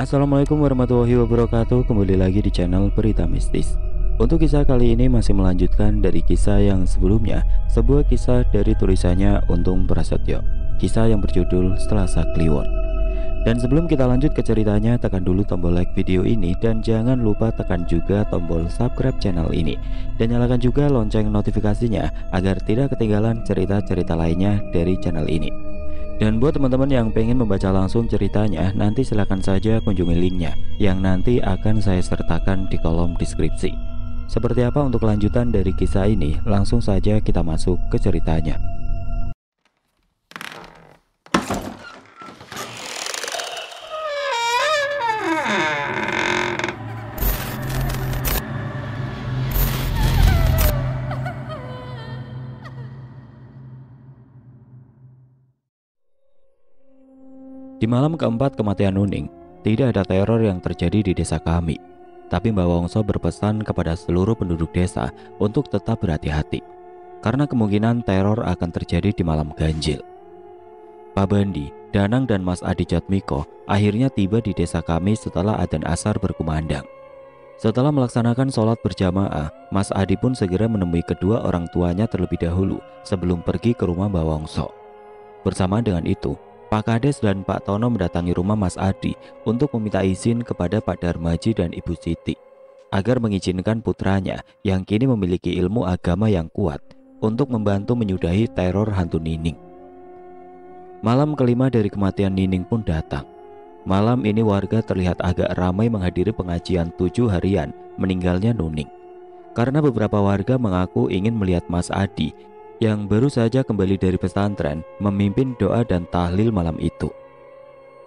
Assalamualaikum warahmatullahi wabarakatuh. Kembali lagi di channel Berita Mistis. Untuk kisah kali ini masih melanjutkan dari kisah yang sebelumnya, sebuah kisah dari tulisannya Untung Prasetyo. Kisah yang berjudul Selasa Kliwon. Dan sebelum kita lanjut ke ceritanya, tekan dulu tombol like video ini dan jangan lupa tekan juga tombol subscribe channel ini dan nyalakan juga lonceng notifikasinya agar tidak ketinggalan cerita-cerita lainnya dari channel ini. Dan buat teman-teman yang pengen membaca langsung ceritanya, nanti silahkan saja kunjungi linknya yang nanti akan saya sertakan di kolom deskripsi. Seperti apa untuk kelanjutan dari kisah ini? Langsung saja kita masuk ke ceritanya. Di malam keempat kematian Nuning, tidak ada teror yang terjadi di desa kami. Tapi Mbak Wongso berpesan kepada seluruh penduduk desa untuk tetap berhati-hati, karena kemungkinan teror akan terjadi di malam ganjil. Pak Bandi, Danang dan Mas Adi Jatmiko akhirnya tiba di desa kami setelah adzan asar berkumandang. Setelah melaksanakan sholat berjamaah, Mas Adi pun segera menemui kedua orang tuanya terlebih dahulu sebelum pergi ke rumah Mbak Wongso. Bersama dengan itu, Pak Kades dan Pak Tono mendatangi rumah Mas Adi untuk meminta izin kepada Pak Darmaji dan Ibu Siti agar mengizinkan putranya yang kini memiliki ilmu agama yang kuat untuk membantu menyudahi teror hantu Nining. Malam kelima dari kematian Nining pun datang. Malam ini warga terlihat agak ramai menghadiri pengajian 7 harian meninggalnya Nuning, karena beberapa warga mengaku ingin melihat Mas Adi yang baru saja kembali dari pesantren memimpin doa dan tahlil malam itu.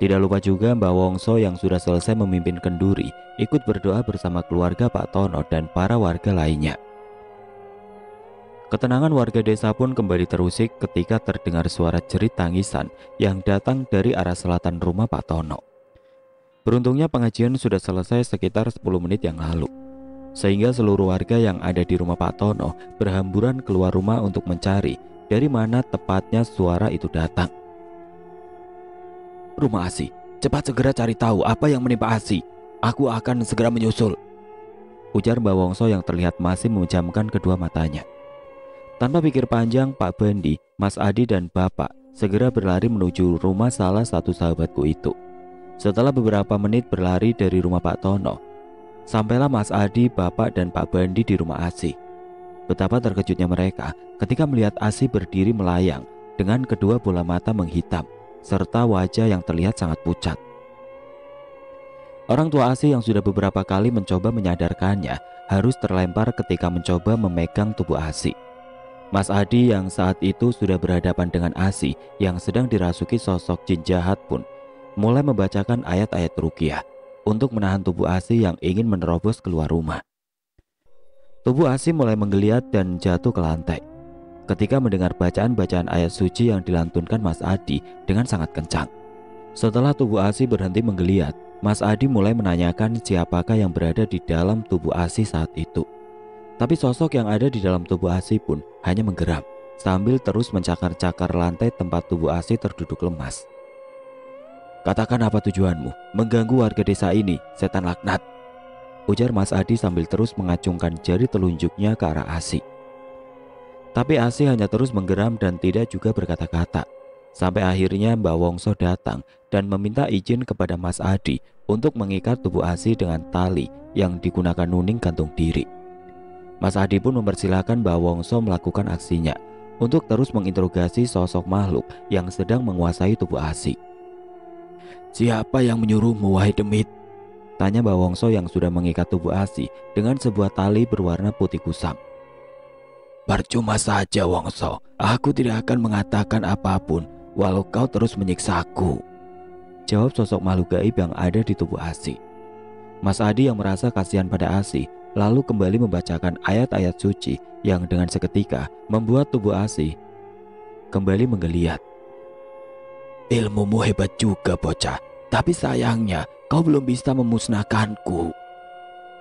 Tidak lupa juga Mbak Wongso yang sudah selesai memimpin kenduri ikut berdoa bersama keluarga Pak Tono dan para warga lainnya. Ketenangan warga desa pun kembali terusik ketika terdengar suara jerit tangisan yang datang dari arah selatan rumah Pak Tono. Beruntungnya pengajian sudah selesai sekitar 10 menit yang lalu, sehingga seluruh warga yang ada di rumah Pak Tono berhamburan keluar rumah untuk mencari dari mana tepatnya suara itu datang. "Rumah Asi, cepat segera cari tahu apa yang menimpa Asi. Aku akan segera menyusul," ujar Mbak Wongso yang terlihat masih memejamkan kedua matanya. Tanpa pikir panjang, Pak Bandi, Mas Adi dan Bapak segera berlari menuju rumah salah satu sahabatku itu. Setelah beberapa menit berlari dari rumah Pak Tono, sampailah Mas Adi, Bapak, dan Pak Bandi di rumah Asi. Betapa terkejutnya mereka ketika melihat Asi berdiri melayang dengan kedua bola mata menghitam serta wajah yang terlihat sangat pucat. Orang tua Asi yang sudah beberapa kali mencoba menyadarkannya harus terlempar ketika mencoba memegang tubuh Asi. Mas Adi yang saat itu sudah berhadapan dengan Asi yang sedang dirasuki sosok jin jahat pun mulai membacakan ayat-ayat ruqyah untuk menahan tubuh Asi yang ingin menerobos keluar rumah. Tubuh Asi mulai menggeliat dan jatuh ke lantai ketika mendengar bacaan-bacaan ayat suci yang dilantunkan Mas Adi dengan sangat kencang. Setelah tubuh Asi berhenti menggeliat, Mas Adi mulai menanyakan siapakah yang berada di dalam tubuh Asi saat itu. Tapi sosok yang ada di dalam tubuh Asi pun hanya menggeram sambil terus mencakar-cakar lantai tempat tubuh Asi terduduk lemas. "Katakan apa tujuanmu mengganggu warga desa ini, setan laknat," ujar Mas Adi sambil terus mengacungkan jari telunjuknya ke arah Asi. Tapi Asi hanya terus menggeram dan tidak juga berkata-kata. Sampai akhirnya Mbak Wongso datang dan meminta izin kepada Mas Adi untuk mengikat tubuh Asi dengan tali yang digunakan Nuning gantung diri. Mas Adi pun mempersilahkan Mbak Wongso melakukan aksinya untuk terus menginterogasi sosok makhluk yang sedang menguasai tubuh Asi. "Siapa yang menyuruhmu, wahai demit?" tanya Mbak Wongso yang sudah mengikat tubuh Asi dengan sebuah tali berwarna putih kusam. "Percuma saja, Wongso. Aku tidak akan mengatakan apapun walau kau terus menyiksaku," jawab sosok makhluk gaib yang ada di tubuh Asi. Mas Adi yang merasa kasihan pada Asi lalu kembali membacakan ayat-ayat suci yang dengan seketika membuat tubuh Asi kembali menggeliat. "Ilmumu hebat juga, bocah, tapi sayangnya kau belum bisa memusnahkanku,"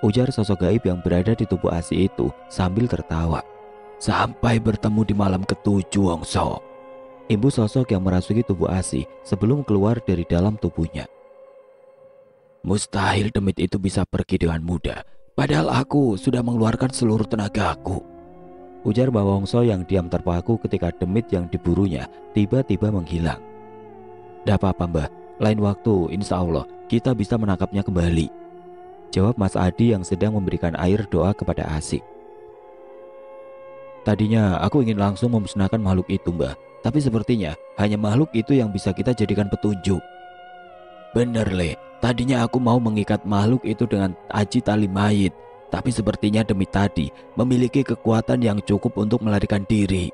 ujar sosok gaib yang berada di tubuh Asi itu sambil tertawa. "Sampai bertemu di malam ke-7, Wongso," imbu sosok yang merasuki tubuh Asi sebelum keluar dari dalam tubuhnya. Mustahil demit itu bisa pergi dengan mudah. Padahal aku sudah mengeluarkan seluruh tenagaku, ujar Mbah Wongso yang diam terpaku ketika demit yang diburunya tiba-tiba menghilang. "Tidak apa-apa Mbah, lain waktu insya Allah kita bisa menangkapnya kembali," jawab Mas Adi yang sedang memberikan air doa kepada Asik. "Tadinya aku ingin langsung memusnahkan makhluk itu Mbah, tapi sepertinya hanya makhluk itu yang bisa kita jadikan petunjuk." "Bener Le, tadinya aku mau mengikat makhluk itu dengan aji tali mayit, tapi sepertinya demi tadi memiliki kekuatan yang cukup untuk melarikan diri."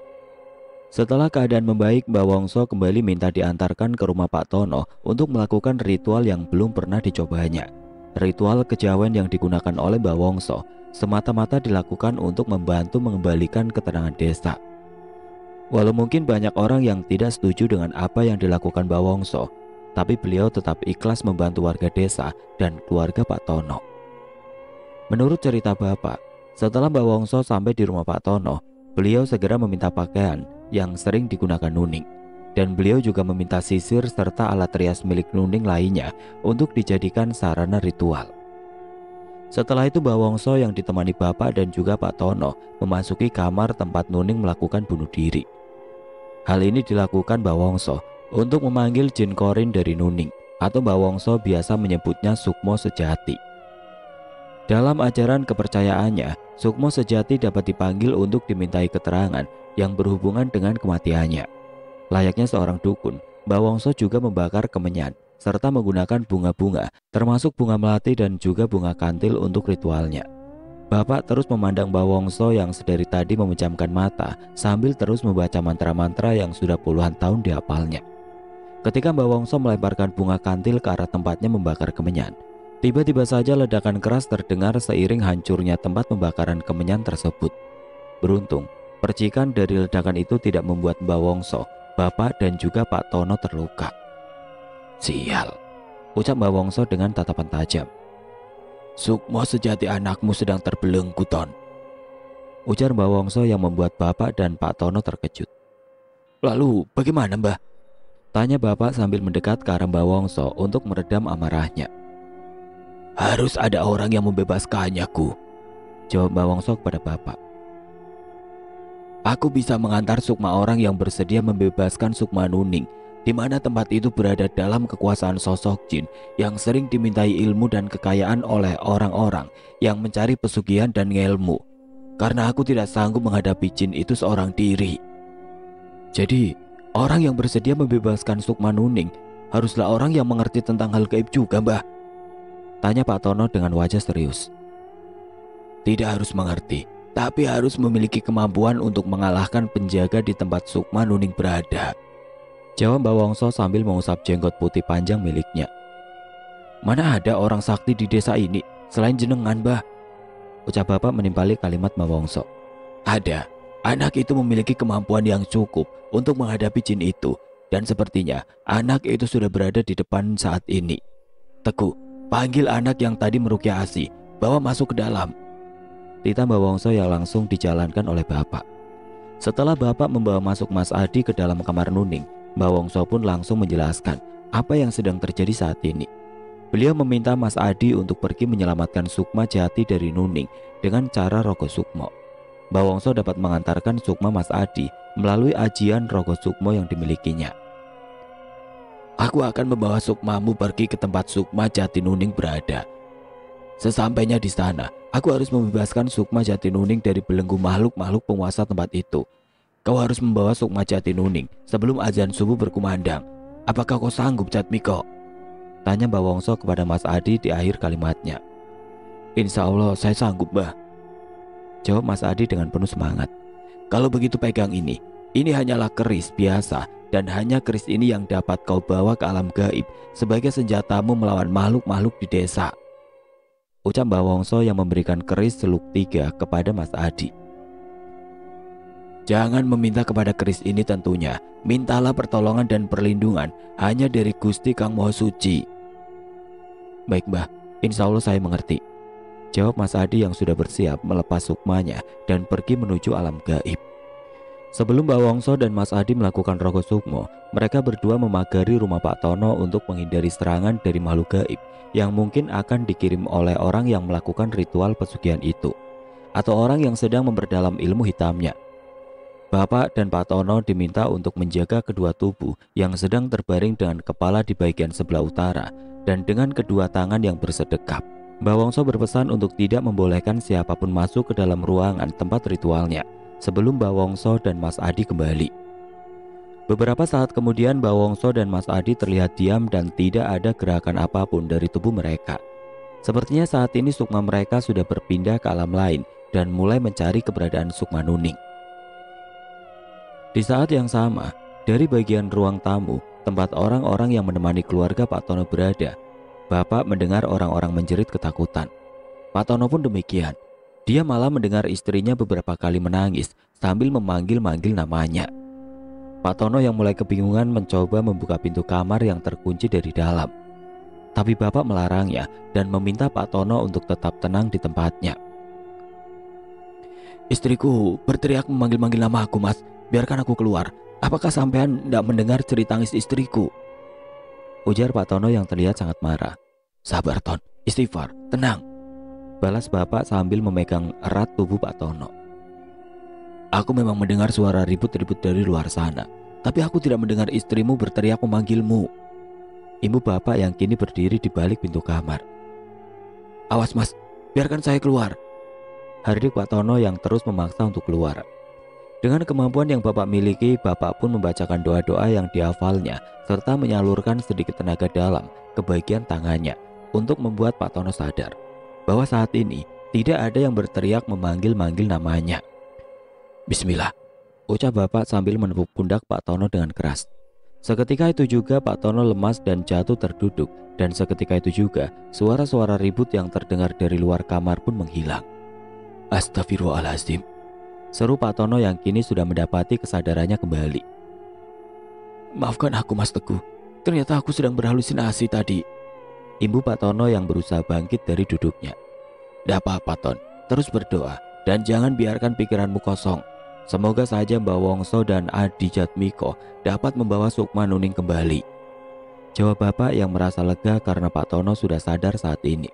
Setelah keadaan membaik, Mbah Wongso kembali minta diantarkan ke rumah Pak Tono untuk melakukan ritual yang belum pernah dicobanya. Ritual kejawen yang digunakan oleh Mbah Wongso semata-mata dilakukan untuk membantu mengembalikan ketenangan desa. Walau mungkin banyak orang yang tidak setuju dengan apa yang dilakukan Mbah Wongso, tapi beliau tetap ikhlas membantu warga desa dan keluarga Pak Tono. Menurut cerita Bapak, setelah Mbah Wongso sampai di rumah Pak Tono, beliau segera meminta pakaian yang sering digunakan Nuning, dan beliau juga meminta sisir serta alat rias milik Nuning lainnya untuk dijadikan sarana ritual. Setelah itu Mbah Wongso yang ditemani Bapak dan juga Pak Tono memasuki kamar tempat Nuning melakukan bunuh diri. Hal ini dilakukan Mbah Wongso untuk memanggil jin korin dari Nuning, atau Mbah Wongso biasa menyebutnya Sukmo Sejati. Dalam ajaran kepercayaannya, Sukmo Sejati dapat dipanggil untuk dimintai keterangan yang berhubungan dengan kematiannya. Layaknya seorang dukun, Mbah Wongso juga membakar kemenyan serta menggunakan bunga-bunga, termasuk bunga melati dan juga bunga kantil untuk ritualnya. Bapak terus memandang Mbah Wongso yang sedari tadi memejamkan mata sambil terus membaca mantra-mantra yang sudah puluhan tahun dihafalnya. Ketika Mbah Wongso melemparkan bunga kantil ke arah tempatnya membakar kemenyan, tiba-tiba saja ledakan keras terdengar seiring hancurnya tempat pembakaran kemenyan tersebut. Beruntung, percikan dari ledakan itu tidak membuat Mbah Wongso, Bapak dan juga Pak Tono terluka. "Sial," ucap Mbah Wongso dengan tatapan tajam. "Sukmo Sejati anakmu sedang terbelenggu, Ton," ujar Mbah Wongso yang membuat Bapak dan Pak Tono terkejut. "Lalu bagaimana Mbah?" tanya Bapak sambil mendekat ke arah Mbah Wongso untuk meredam amarahnya. "Harus ada orang yang membebaskannya, Ku," jawab Mbah Wongso kepada Bapak. "Aku bisa mengantar sukma orang yang bersedia membebaskan Sukma Nuning, di mana tempat itu berada dalam kekuasaan sosok jin yang sering dimintai ilmu dan kekayaan oleh orang-orang yang mencari pesugihan dan ilmu. Karena aku tidak sanggup menghadapi jin itu seorang diri." "Jadi, orang yang bersedia membebaskan Sukma Nuning haruslah orang yang mengerti tentang hal gaib juga, Mbah?" tanya Pak Tono dengan wajah serius. "Tidak harus mengerti, tapi harus memiliki kemampuan untuk mengalahkan penjaga di tempat Sukma Nuning berada," jawab Mbah Wongso sambil mengusap jenggot putih panjang miliknya. "Mana ada orang sakti di desa ini selain jenengan, Mbah?" ucap Bapak menimpali kalimat Mbah Wongso. "Ada. Anak itu memiliki kemampuan yang cukup untuk menghadapi jin itu, dan sepertinya anak itu sudah berada di depan saat ini. Teguh, panggil anak yang tadi meruqyah Asi, bawa masuk ke dalam," titah Mbah Wongso yang langsung dijalankan oleh Bapak. Setelah Bapak membawa masuk Mas Adi ke dalam kamar Nuning, Mbah Wongso pun langsung menjelaskan apa yang sedang terjadi saat ini. Beliau meminta Mas Adi untuk pergi menyelamatkan Sukma Jati dari Nuning dengan cara Rogo Sukmo. Mbah Wongso dapat mengantarkan Sukma Mas Adi melalui ajian Rogo Sukmo yang dimilikinya. "Aku akan membawa Sukmamu pergi ke tempat Sukma Jati Nuning berada. Sesampainya di sana, aku harus membebaskan Sukma Jati Nuning dari belenggu makhluk-makhluk penguasa tempat itu. Kau harus membawa Sukma Jati Nuning sebelum azan subuh berkumandang. Apakah kau sanggup, Jatmiko?" tanya Mbah Wongso kepada Mas Adi di akhir kalimatnya. "Insya Allah saya sanggup, Mbah," jawab Mas Adi dengan penuh semangat. "Kalau begitu pegang ini. Ini hanyalah keris biasa, dan hanya keris ini yang dapat kau bawa ke alam gaib sebagai senjatamu melawan makhluk-makhluk di desa," ucap Mbah Wongso yang memberikan keris seluk 3 kepada Mas Adi. "Jangan meminta kepada keris ini tentunya. Mintalah pertolongan dan perlindungan hanya dari Gusti Kang Maha Suci." "Baik Mbah, insya Allah saya mengerti," jawab Mas Adi yang sudah bersiap melepas sukmanya dan pergi menuju alam gaib. Sebelum Mbak Wongso dan Mas Adi melakukan Rogo Sukmo, mereka berdua memagari rumah Pak Tono untuk menghindari serangan dari makhluk gaib yang mungkin akan dikirim oleh orang yang melakukan ritual pesugihan itu, atau orang yang sedang memperdalam ilmu hitamnya. Bapak dan Pak Tono diminta untuk menjaga kedua tubuh yang sedang terbaring dengan kepala di bagian sebelah utara dan dengan kedua tangan yang bersedekap. Mbak Wongso berpesan untuk tidak membolehkan siapapun masuk ke dalam ruangan tempat ritualnya sebelum Mbak Wongso dan Mas Adi kembali. Beberapa saat kemudian Mbak Wongso dan Mas Adi terlihat diam dan tidak ada gerakan apapun dari tubuh mereka. Sepertinya saat ini sukma mereka sudah berpindah ke alam lain dan mulai mencari keberadaan Sukma Nuning. Di saat yang sama, dari bagian ruang tamu, tempat orang-orang yang menemani keluarga Pak Tono berada, Bapak mendengar orang-orang menjerit ketakutan. Pak Tono pun demikian. Dia malah mendengar istrinya beberapa kali menangis sambil memanggil-manggil namanya. Pak Tono yang mulai kebingungan mencoba membuka pintu kamar yang terkunci dari dalam. Tapi Bapak melarangnya dan meminta Pak Tono untuk tetap tenang di tempatnya. "Istriku berteriak memanggil-manggil nama aku, Mas. Biarkan aku keluar. Apakah sampean tidak mendengar cerita tangis istriku?" Ujar Pak Tono yang terlihat sangat marah. "Sabar, Ton. Istighfar. Tenang," balas Bapak sambil memegang erat tubuh Pak Tono. "Aku memang mendengar suara ribut-ribut dari luar sana, tapi aku tidak mendengar istrimu berteriak memanggilmu." Ibu Bapak yang kini berdiri di balik pintu kamar. "Awas, Mas. Biarkan saya keluar," hardik Pak Tono yang terus memaksa untuk keluar. Dengan kemampuan yang Bapak miliki, Bapak pun membacakan doa-doa yang dihafalnya serta menyalurkan sedikit tenaga dalam ke bagian tangannya untuk membuat Pak Tono sadar bahwa saat ini tidak ada yang berteriak memanggil-manggil namanya. "Bismillah," ucap Bapak sambil menepuk pundak Pak Tono dengan keras. Seketika itu juga Pak Tono lemas dan jatuh terduduk, dan seketika itu juga suara-suara ribut yang terdengar dari luar kamar pun menghilang. "Astagfirullahaladzim," seru Pak Tono yang kini sudah mendapati kesadarannya kembali. "Maafkan aku, Mas Teguh. Ternyata aku sedang berhalusinasi tadi." Ibu Pak Tono yang berusaha bangkit dari duduknya. "Tidak apa-apa, Ton. Terus berdoa dan jangan biarkan pikiranmu kosong. Semoga saja Mbak Wongso dan Adi Jatmiko dapat membawa Sukma Nuning kembali," jawab Bapak yang merasa lega karena Pak Tono sudah sadar saat ini.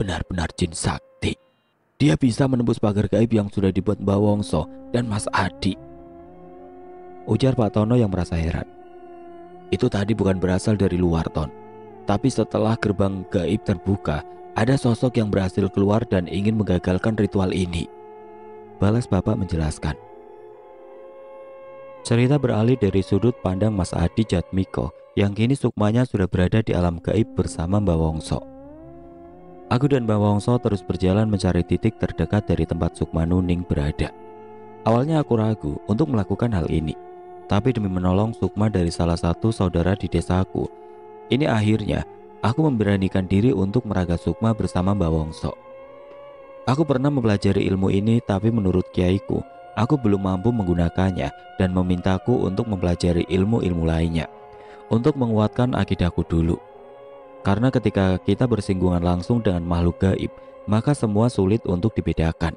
"Benar-benar jin sakti. Dia bisa menembus pagar gaib yang sudah dibuat Mbak Wongso dan Mas Adi," ujar Pak Tono yang merasa heran. "Itu tadi bukan berasal dari luar, Ton. Tapi setelah gerbang gaib terbuka, ada sosok yang berhasil keluar dan ingin menggagalkan ritual ini," balas Bapak menjelaskan. Cerita beralih dari sudut pandang Mas Adi Jatmiko yang kini sukmanya sudah berada di alam gaib bersama Mbak Wongso. Aku dan Mbak Wongso terus berjalan mencari titik terdekat dari tempat Sukma Nuning berada. Awalnya aku ragu untuk melakukan hal ini, tapi demi menolong Sukma dari salah satu saudara di desaku, ini akhirnya aku memberanikan diri untuk meraga Sukma bersama Mbak Wongso. Aku pernah mempelajari ilmu ini, tapi menurut kiaiku, aku belum mampu menggunakannya dan memintaku untuk mempelajari ilmu-ilmu lainnya untuk menguatkan akidahku dulu. Karena ketika kita bersinggungan langsung dengan makhluk gaib, maka semua sulit untuk dibedakan.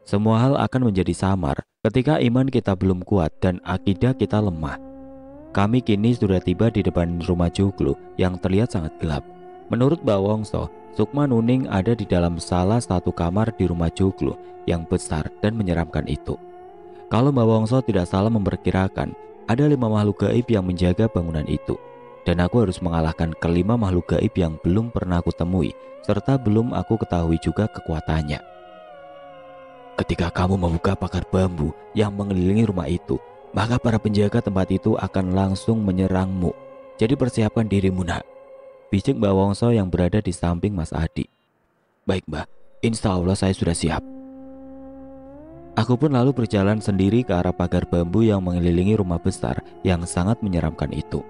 Semua hal akan menjadi samar ketika iman kita belum kuat dan akidah kita lemah. Kami kini sudah tiba di depan rumah Joglo yang terlihat sangat gelap. Menurut Mbak Wongso, Sukma Nuning ada di dalam salah satu kamar di rumah Joglo yang besar dan menyeramkan itu. Kalau Mbak Wongso tidak salah memperkirakan, ada 5 makhluk gaib yang menjaga bangunan itu. Dan aku harus mengalahkan kelima makhluk gaib yang belum pernah aku temui, serta belum aku ketahui juga kekuatannya. "Ketika kamu membuka pagar bambu yang mengelilingi rumah itu, maka para penjaga tempat itu akan langsung menyerangmu. Jadi persiapkan dirimu, nak," bisik Mbak Wongso yang berada di samping Mas Adi. "Baik, Mbak. Insya Allah saya sudah siap." Aku pun lalu berjalan sendiri ke arah pagar bambu yang mengelilingi rumah besar yang sangat menyeramkan itu.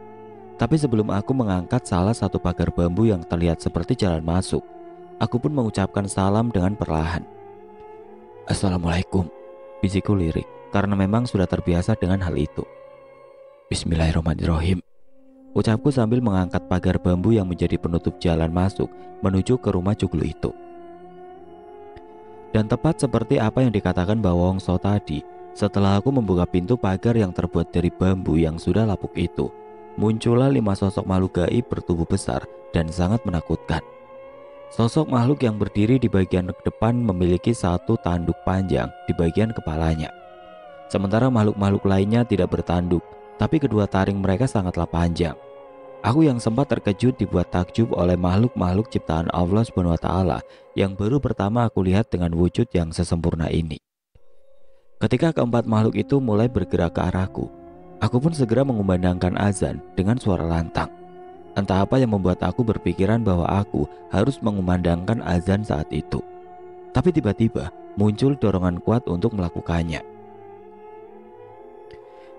Tapi sebelum aku mengangkat salah satu pagar bambu yang terlihat seperti jalan masuk, aku pun mengucapkan salam dengan perlahan. "Assalamualaikum," bisikku lirik karena memang sudah terbiasa dengan hal itu. "Bismillahirrahmanirrahim," ucapku sambil mengangkat pagar bambu yang menjadi penutup jalan masuk menuju ke rumah Joglo itu. Dan tepat seperti apa yang dikatakan Mbak Wongso tadi, Setelah aku membuka pintu pagar yang terbuat dari bambu yang sudah lapuk itu, muncullah 5 sosok makhluk gaib bertubuh besar dan sangat menakutkan. Sosok makhluk yang berdiri di bagian depan memiliki satu tanduk panjang di bagian kepalanya. Sementara makhluk-makhluk lainnya tidak bertanduk, tapi kedua taring mereka sangatlah panjang. Aku yang sempat terkejut dibuat takjub oleh makhluk-makhluk ciptaan Allah SWT yang baru pertama aku lihat dengan wujud yang sesempurna ini. Ketika keempat makhluk itu mulai bergerak ke arahku, aku pun segera mengumandangkan azan dengan suara lantang. Entah apa yang membuat aku berpikiran bahwa aku harus mengumandangkan azan saat itu. Tapi tiba-tiba muncul dorongan kuat untuk melakukannya.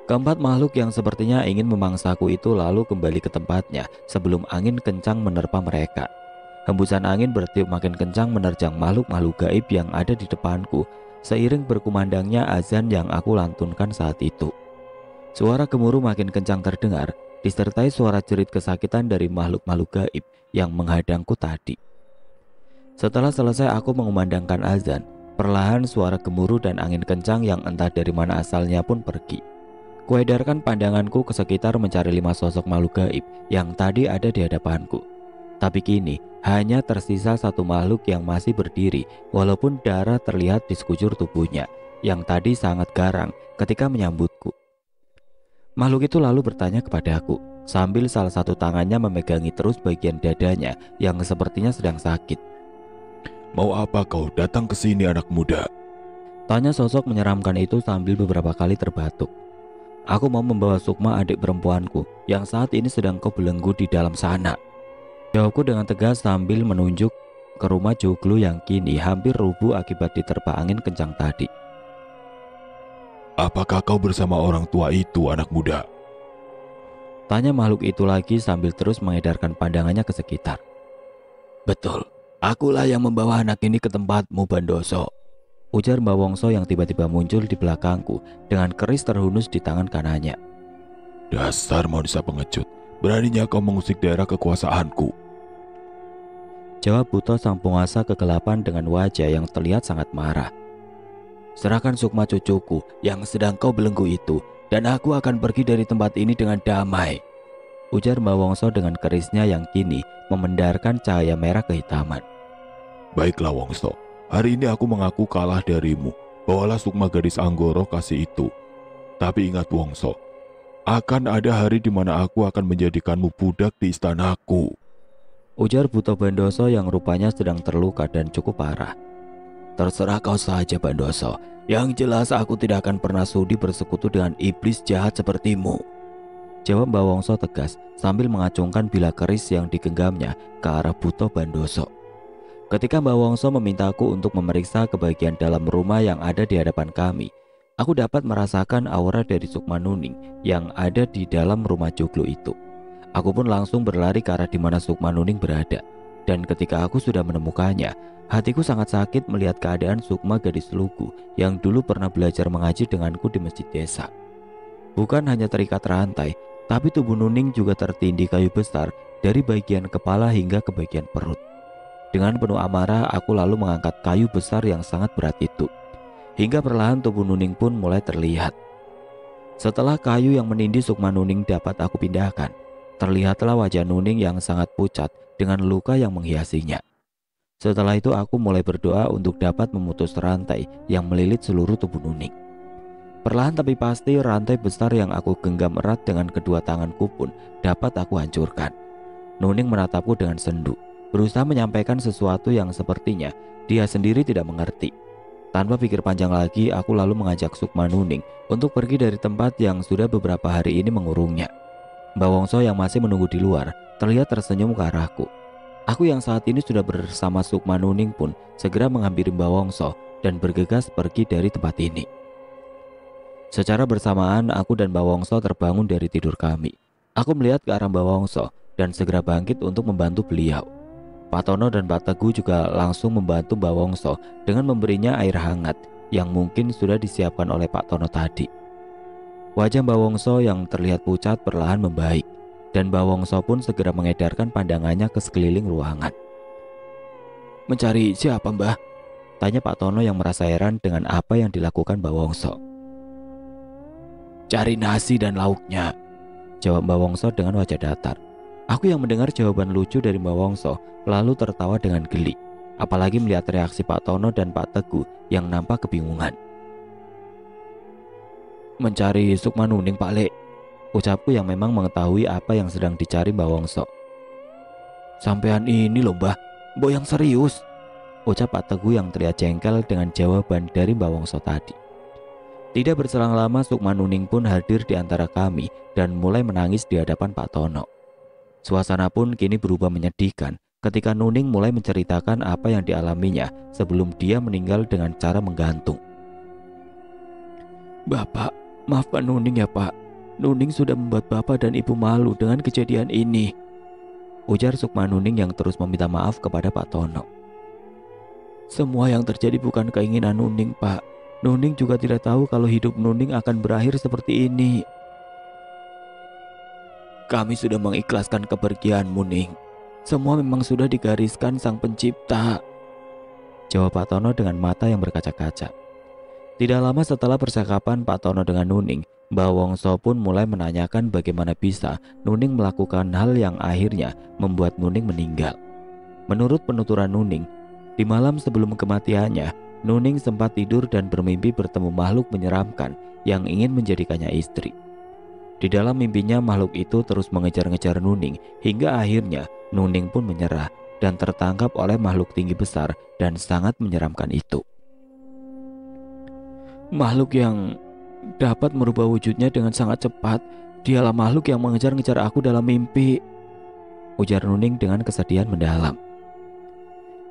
Keempat makhluk yang sepertinya ingin memangsaku itu lalu kembali ke tempatnya sebelum angin kencang menerpa mereka. Hembusan angin bertiup makin kencang menerjang makhluk-makhluk gaib yang ada di depanku seiring berkumandangnya azan yang aku lantunkan saat itu. Suara gemuruh makin kencang terdengar, disertai suara jerit kesakitan dari makhluk-makhluk gaib yang menghadangku tadi. Setelah selesai aku mengumandangkan azan, perlahan suara gemuruh dan angin kencang yang entah dari mana asalnya pun pergi. Kuedarkan pandanganku ke sekitar mencari 5 sosok makhluk gaib yang tadi ada di hadapanku. Tapi kini hanya tersisa satu makhluk yang masih berdiri walaupun darah terlihat di sekujur tubuhnya yang tadi sangat garang ketika menyambutku. Makhluk itu lalu bertanya kepadaku sambil salah satu tangannya memegangi terus bagian dadanya yang sepertinya sedang sakit. "Mau apa kau datang ke sini, anak muda?" Tanya sosok menyeramkan itu sambil beberapa kali terbatuk. "Aku mau membawa Sukma, adik perempuanku yang saat ini sedang kau belenggu di dalam sana," jawabku dengan tegas sambil menunjuk ke rumah joglo yang kini hampir rubuh akibat diterpa angin kencang tadi. "Apakah kau bersama orang tua itu, anak muda?" Tanya makhluk itu lagi sambil terus mengedarkan pandangannya ke sekitar. "Betul, akulah yang membawa anak ini ke tempatmu, Bandoso," ujar Mbak Wongso yang tiba-tiba muncul di belakangku dengan keris terhunus di tangan kanannya. "Dasar manusia pengecut, beraninya kau mengusik daerah kekuasaanku," jawab Buto sang penguasa kegelapan dengan wajah yang terlihat sangat marah. "Serahkan Sukma cucuku yang sedang kau belenggu itu, dan aku akan pergi dari tempat ini dengan damai," ujar Mbak Wongso dengan kerisnya yang kini memendarkan cahaya merah kehitaman. "Baiklah Wongso, hari ini aku mengaku kalah darimu. Bawalah Sukma gadis Anggoro Kasih itu. Tapi ingat Wongso, akan ada hari di mana aku akan menjadikanmu budak di istanaku," ujar Buto Bandoso yang rupanya sedang terluka dan cukup parah. "Terserah kau saja, Bandoso. Yang jelas aku tidak akan pernah sudi bersekutu dengan iblis jahat sepertimu," jawab Mbak Wongso tegas sambil mengacungkan bilah keris yang digenggamnya ke arah Buto Bandoso. Ketika Mbak Wongso memintaku untuk memeriksa ke bagian dalam rumah yang ada di hadapan kami, aku dapat merasakan aura dari Sukma Nuning yang ada di dalam rumah joglo itu. Aku pun langsung berlari ke arah di mana Sukma Nuning berada. Dan ketika aku sudah menemukannya, hatiku sangat sakit melihat keadaan Sukma gadis lugu yang dulu pernah belajar mengaji denganku di masjid desa. Bukan hanya terikat rantai, tapi tubuh Nuning juga tertindih kayu besar dari bagian kepala hingga ke bagian perut. Dengan penuh amarah, aku lalu mengangkat kayu besar yang sangat berat itu. Hingga perlahan tubuh Nuning pun mulai terlihat. Setelah kayu yang menindih Sukma Nuning dapat aku pindahkan, terlihatlah wajah Nuning yang sangat pucat dengan luka yang menghiasinya. Setelah itu aku mulai berdoa untuk dapat memutus rantai yang melilit seluruh tubuh Nuning. Perlahan tapi pasti rantai besar yang aku genggam erat dengan kedua tanganku pun dapat aku hancurkan. Nuning menatapku dengan sendu, berusaha menyampaikan sesuatu yang sepertinya dia sendiri tidak mengerti. Tanpa pikir panjang lagi, aku lalu mengajak Sukma Nuning untuk pergi dari tempat yang sudah beberapa hari ini mengurungnya. Mbak Wongso yang masih menunggu di luar terlihat tersenyum ke arahku. Aku yang saat ini sudah bersama Sukma Nuning pun segera menghampiri Mbak Wongso dan bergegas pergi dari tempat ini. Secara bersamaan aku dan Mbak Wongso terbangun dari tidur kami. Aku melihat ke arah Mbak Wongso dan segera bangkit untuk membantu beliau. Pak Tono dan Pak Teguh juga langsung membantu Mbak Wongso dengan memberinya air hangat yang mungkin sudah disiapkan oleh Pak Tono tadi. Wajah Mbak Wongso yang terlihat pucat perlahan membaik, dan Mbak Wongso pun segera mengedarkan pandangannya ke sekeliling ruangan. "Mencari siapa, Mbah?" tanya Pak Tono yang merasa heran dengan apa yang dilakukan Mbak Wongso. Cari nasi dan lauknya, jawab Mbak Wongso dengan wajah datar. Aku yang mendengar jawaban lucu dari Mbak Wongso lalu tertawa dengan geli. Apalagi melihat reaksi Pak Tono dan Pak Teguh yang nampak kebingungan. Mencari Sukma Nuning, Pak Lek, ucapku yang memang mengetahui apa yang sedang dicari Mbak Wongso. Sampean ini loh Mbah, Mbok yang serius, ucap Pak Teguh yang terlihat jengkel dengan jawaban dari Mbak Wongso tadi. Tidak berselang lama Sukma Nuning pun hadir di antara kami dan mulai menangis di hadapan Pak Tono. Suasana pun kini berubah menyedihkan ketika Nuning mulai menceritakan apa yang dialaminya sebelum dia meninggal dengan cara menggantung. Bapak, maafkan Nuning ya Pak. Nuning sudah membuat Bapak dan Ibu malu dengan kejadian ini, ujar Sukma Nuning yang terus meminta maaf kepada Pak Tono. Semua yang terjadi bukan keinginan Nuning, Pak. Nuning juga tidak tahu kalau hidup Nuning akan berakhir seperti ini. Kami sudah mengikhlaskan kepergianmu, Ning. Semua memang sudah digariskan Sang Pencipta, jawab Pak Tono dengan mata yang berkaca-kaca. Tidak lama setelah percakapan Pak Tono dengan Nuning, Mbak Wongso pun mulai menanyakan bagaimana bisa Nuning melakukan hal yang akhirnya membuat Nuning meninggal. Menurut penuturan Nuning, di malam sebelum kematiannya, Nuning sempat tidur dan bermimpi bertemu makhluk menyeramkan yang ingin menjadikannya istri. Di dalam mimpinya makhluk itu terus mengejar-ngejar Nuning hingga akhirnya Nuning pun menyerah dan tertangkap oleh makhluk tinggi besar dan sangat menyeramkan itu. Makhluk yang dapat merubah wujudnya dengan sangat cepat, dialah makhluk yang mengejar-ngejar aku dalam mimpi, ujar Nuning dengan kesedihan mendalam.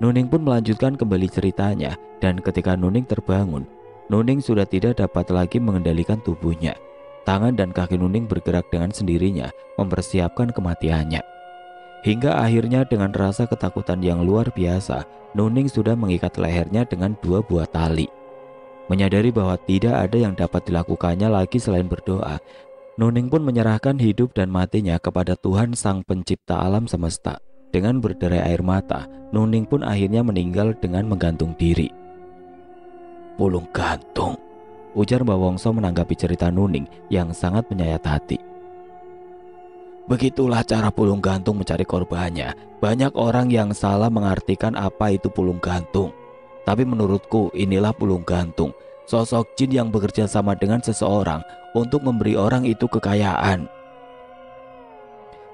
Nuning pun melanjutkan kembali ceritanya dan ketika Nuning terbangun, Nuning sudah tidak dapat lagi mengendalikan tubuhnya. Tangan dan kaki Nuning bergerak dengan sendirinya mempersiapkan kematiannya. Hingga akhirnya dengan rasa ketakutan yang luar biasa, Nuning sudah mengikat lehernya dengan 2 buah tali. Menyadari bahwa tidak ada yang dapat dilakukannya lagi selain berdoa, Nuning pun menyerahkan hidup dan matinya kepada Tuhan Sang Pencipta alam semesta. Dengan berderai air mata, Nuning pun akhirnya meninggal dengan menggantung diri. Pulung gantung, ujar Mbak Wongso menanggapi cerita Nuning yang sangat menyayat hati. Begitulah cara pulung gantung mencari korbannya. Banyak orang yang salah mengartikan apa itu pulung gantung. Tapi menurutku inilah pulung gantung, sosok jin yang bekerja sama dengan seseorang untuk memberi orang itu kekayaan.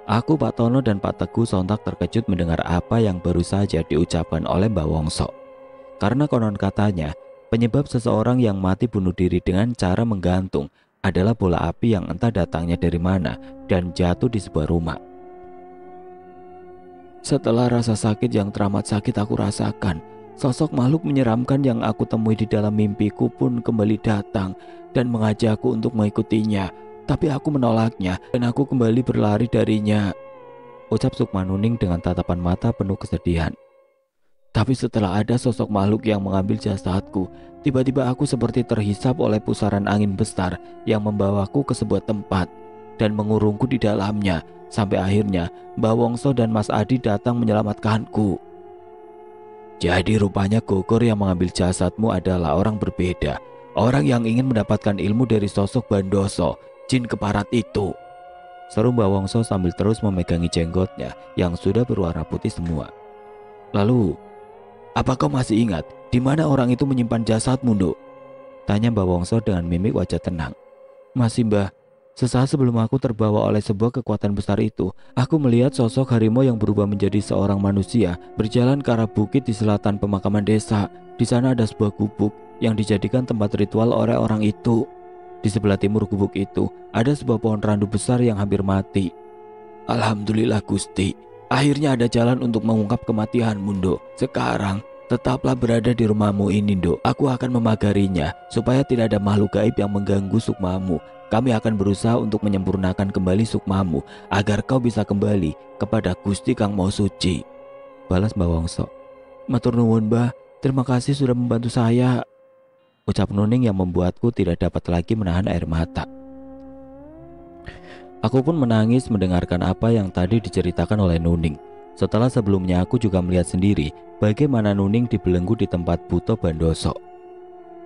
Aku, Pak Tono dan Pak Teguh sontak terkejut mendengar apa yang baru saja diucapkan oleh Mbak Wongso. Karena konon katanya, penyebab seseorang yang mati bunuh diri dengan cara menggantung adalah bola api yang entah datangnya dari mana dan jatuh di sebuah rumah. Setelah rasa sakit yang teramat sakit aku rasakan, sosok makhluk menyeramkan yang aku temui di dalam mimpiku pun kembali datang dan mengajakku untuk mengikutinya. Tapi aku menolaknya dan aku kembali berlari darinya, ucap Sukma Nuning dengan tatapan mata penuh kesedihan. Tapi setelah ada sosok makhluk yang mengambil jasadku, tiba-tiba aku seperti terhisap oleh pusaran angin besar yang membawaku ke sebuah tempat dan mengurungku di dalamnya. Sampai akhirnya Mbak Wongso dan Mas Adi datang menyelamatkanku. Jadi rupanya Gogor yang mengambil jasadmu adalah orang berbeda, orang yang ingin mendapatkan ilmu dari sosok Bandoso, jin keparat itu, seru Mbak Wongso sambil terus memegangi jenggotnya yang sudah berwarna putih semua. Lalu, apa kau masih ingat di mana orang itu menyimpan jasadmu, Nduk? Tanya Mbak Wongso dengan mimik wajah tenang. Masih, Mbah. Sesaat sebelum aku terbawa oleh sebuah kekuatan besar itu, aku melihat sosok harimau yang berubah menjadi seorang manusia berjalan ke arah bukit di selatan pemakaman desa. Di sana ada sebuah gubuk yang dijadikan tempat ritual oleh orang itu. Di sebelah timur gubuk itu ada sebuah pohon randu besar yang hampir mati. Alhamdulillah Gusti, akhirnya ada jalan untuk mengungkap kematianmu, Nduk. Sekarang tetaplah berada di rumahmu ini, Nduk. Aku akan memagarinya supaya tidak ada makhluk gaib yang mengganggu sukmamu. Kami akan berusaha untuk menyempurnakan kembali sukmamu agar kau bisa kembali kepada Gusti Kang Maha Suci, balas Mbak Wongso. Matur nuwun, Mbah. Terima kasih sudah membantu saya, ucap Nuning yang membuatku tidak dapat lagi menahan air mata. Aku pun menangis mendengarkan apa yang tadi diceritakan oleh Nuning. Setelah sebelumnya aku juga melihat sendiri bagaimana Nuning dibelenggu di tempat Buto Bandoso.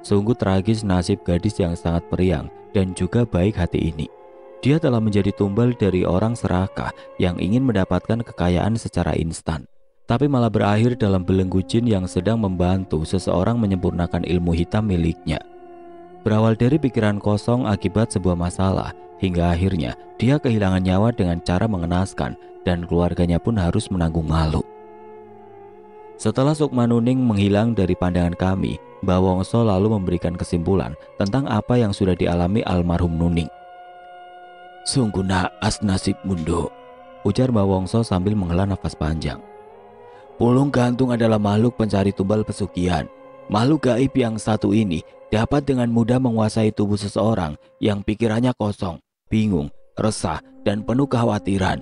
Sungguh tragis nasib gadis yang sangat periang dan juga baik hati ini. Dia telah menjadi tumbal dari orang serakah yang ingin mendapatkan kekayaan secara instan, tapi malah berakhir dalam belenggu jin yang sedang membantu seseorang menyempurnakan ilmu hitam miliknya. Berawal dari pikiran kosong akibat sebuah masalah, hingga akhirnya dia kehilangan nyawa dengan cara mengenaskan dan keluarganya pun harus menanggung malu. Setelah Sukma Nuning menghilang dari pandangan kami, Mbah Wongso lalu memberikan kesimpulan tentang apa yang sudah dialami almarhum Nuning. "Sungguh naas nasib Mundo," ujar Mbah Wongso sambil menghela nafas panjang. "Pulung gantung adalah makhluk pencari tumbal pesugihan. Makhluk gaib yang satu ini dapat dengan mudah menguasai tubuh seseorang yang pikirannya kosong, bingung, resah, dan penuh kekhawatiran.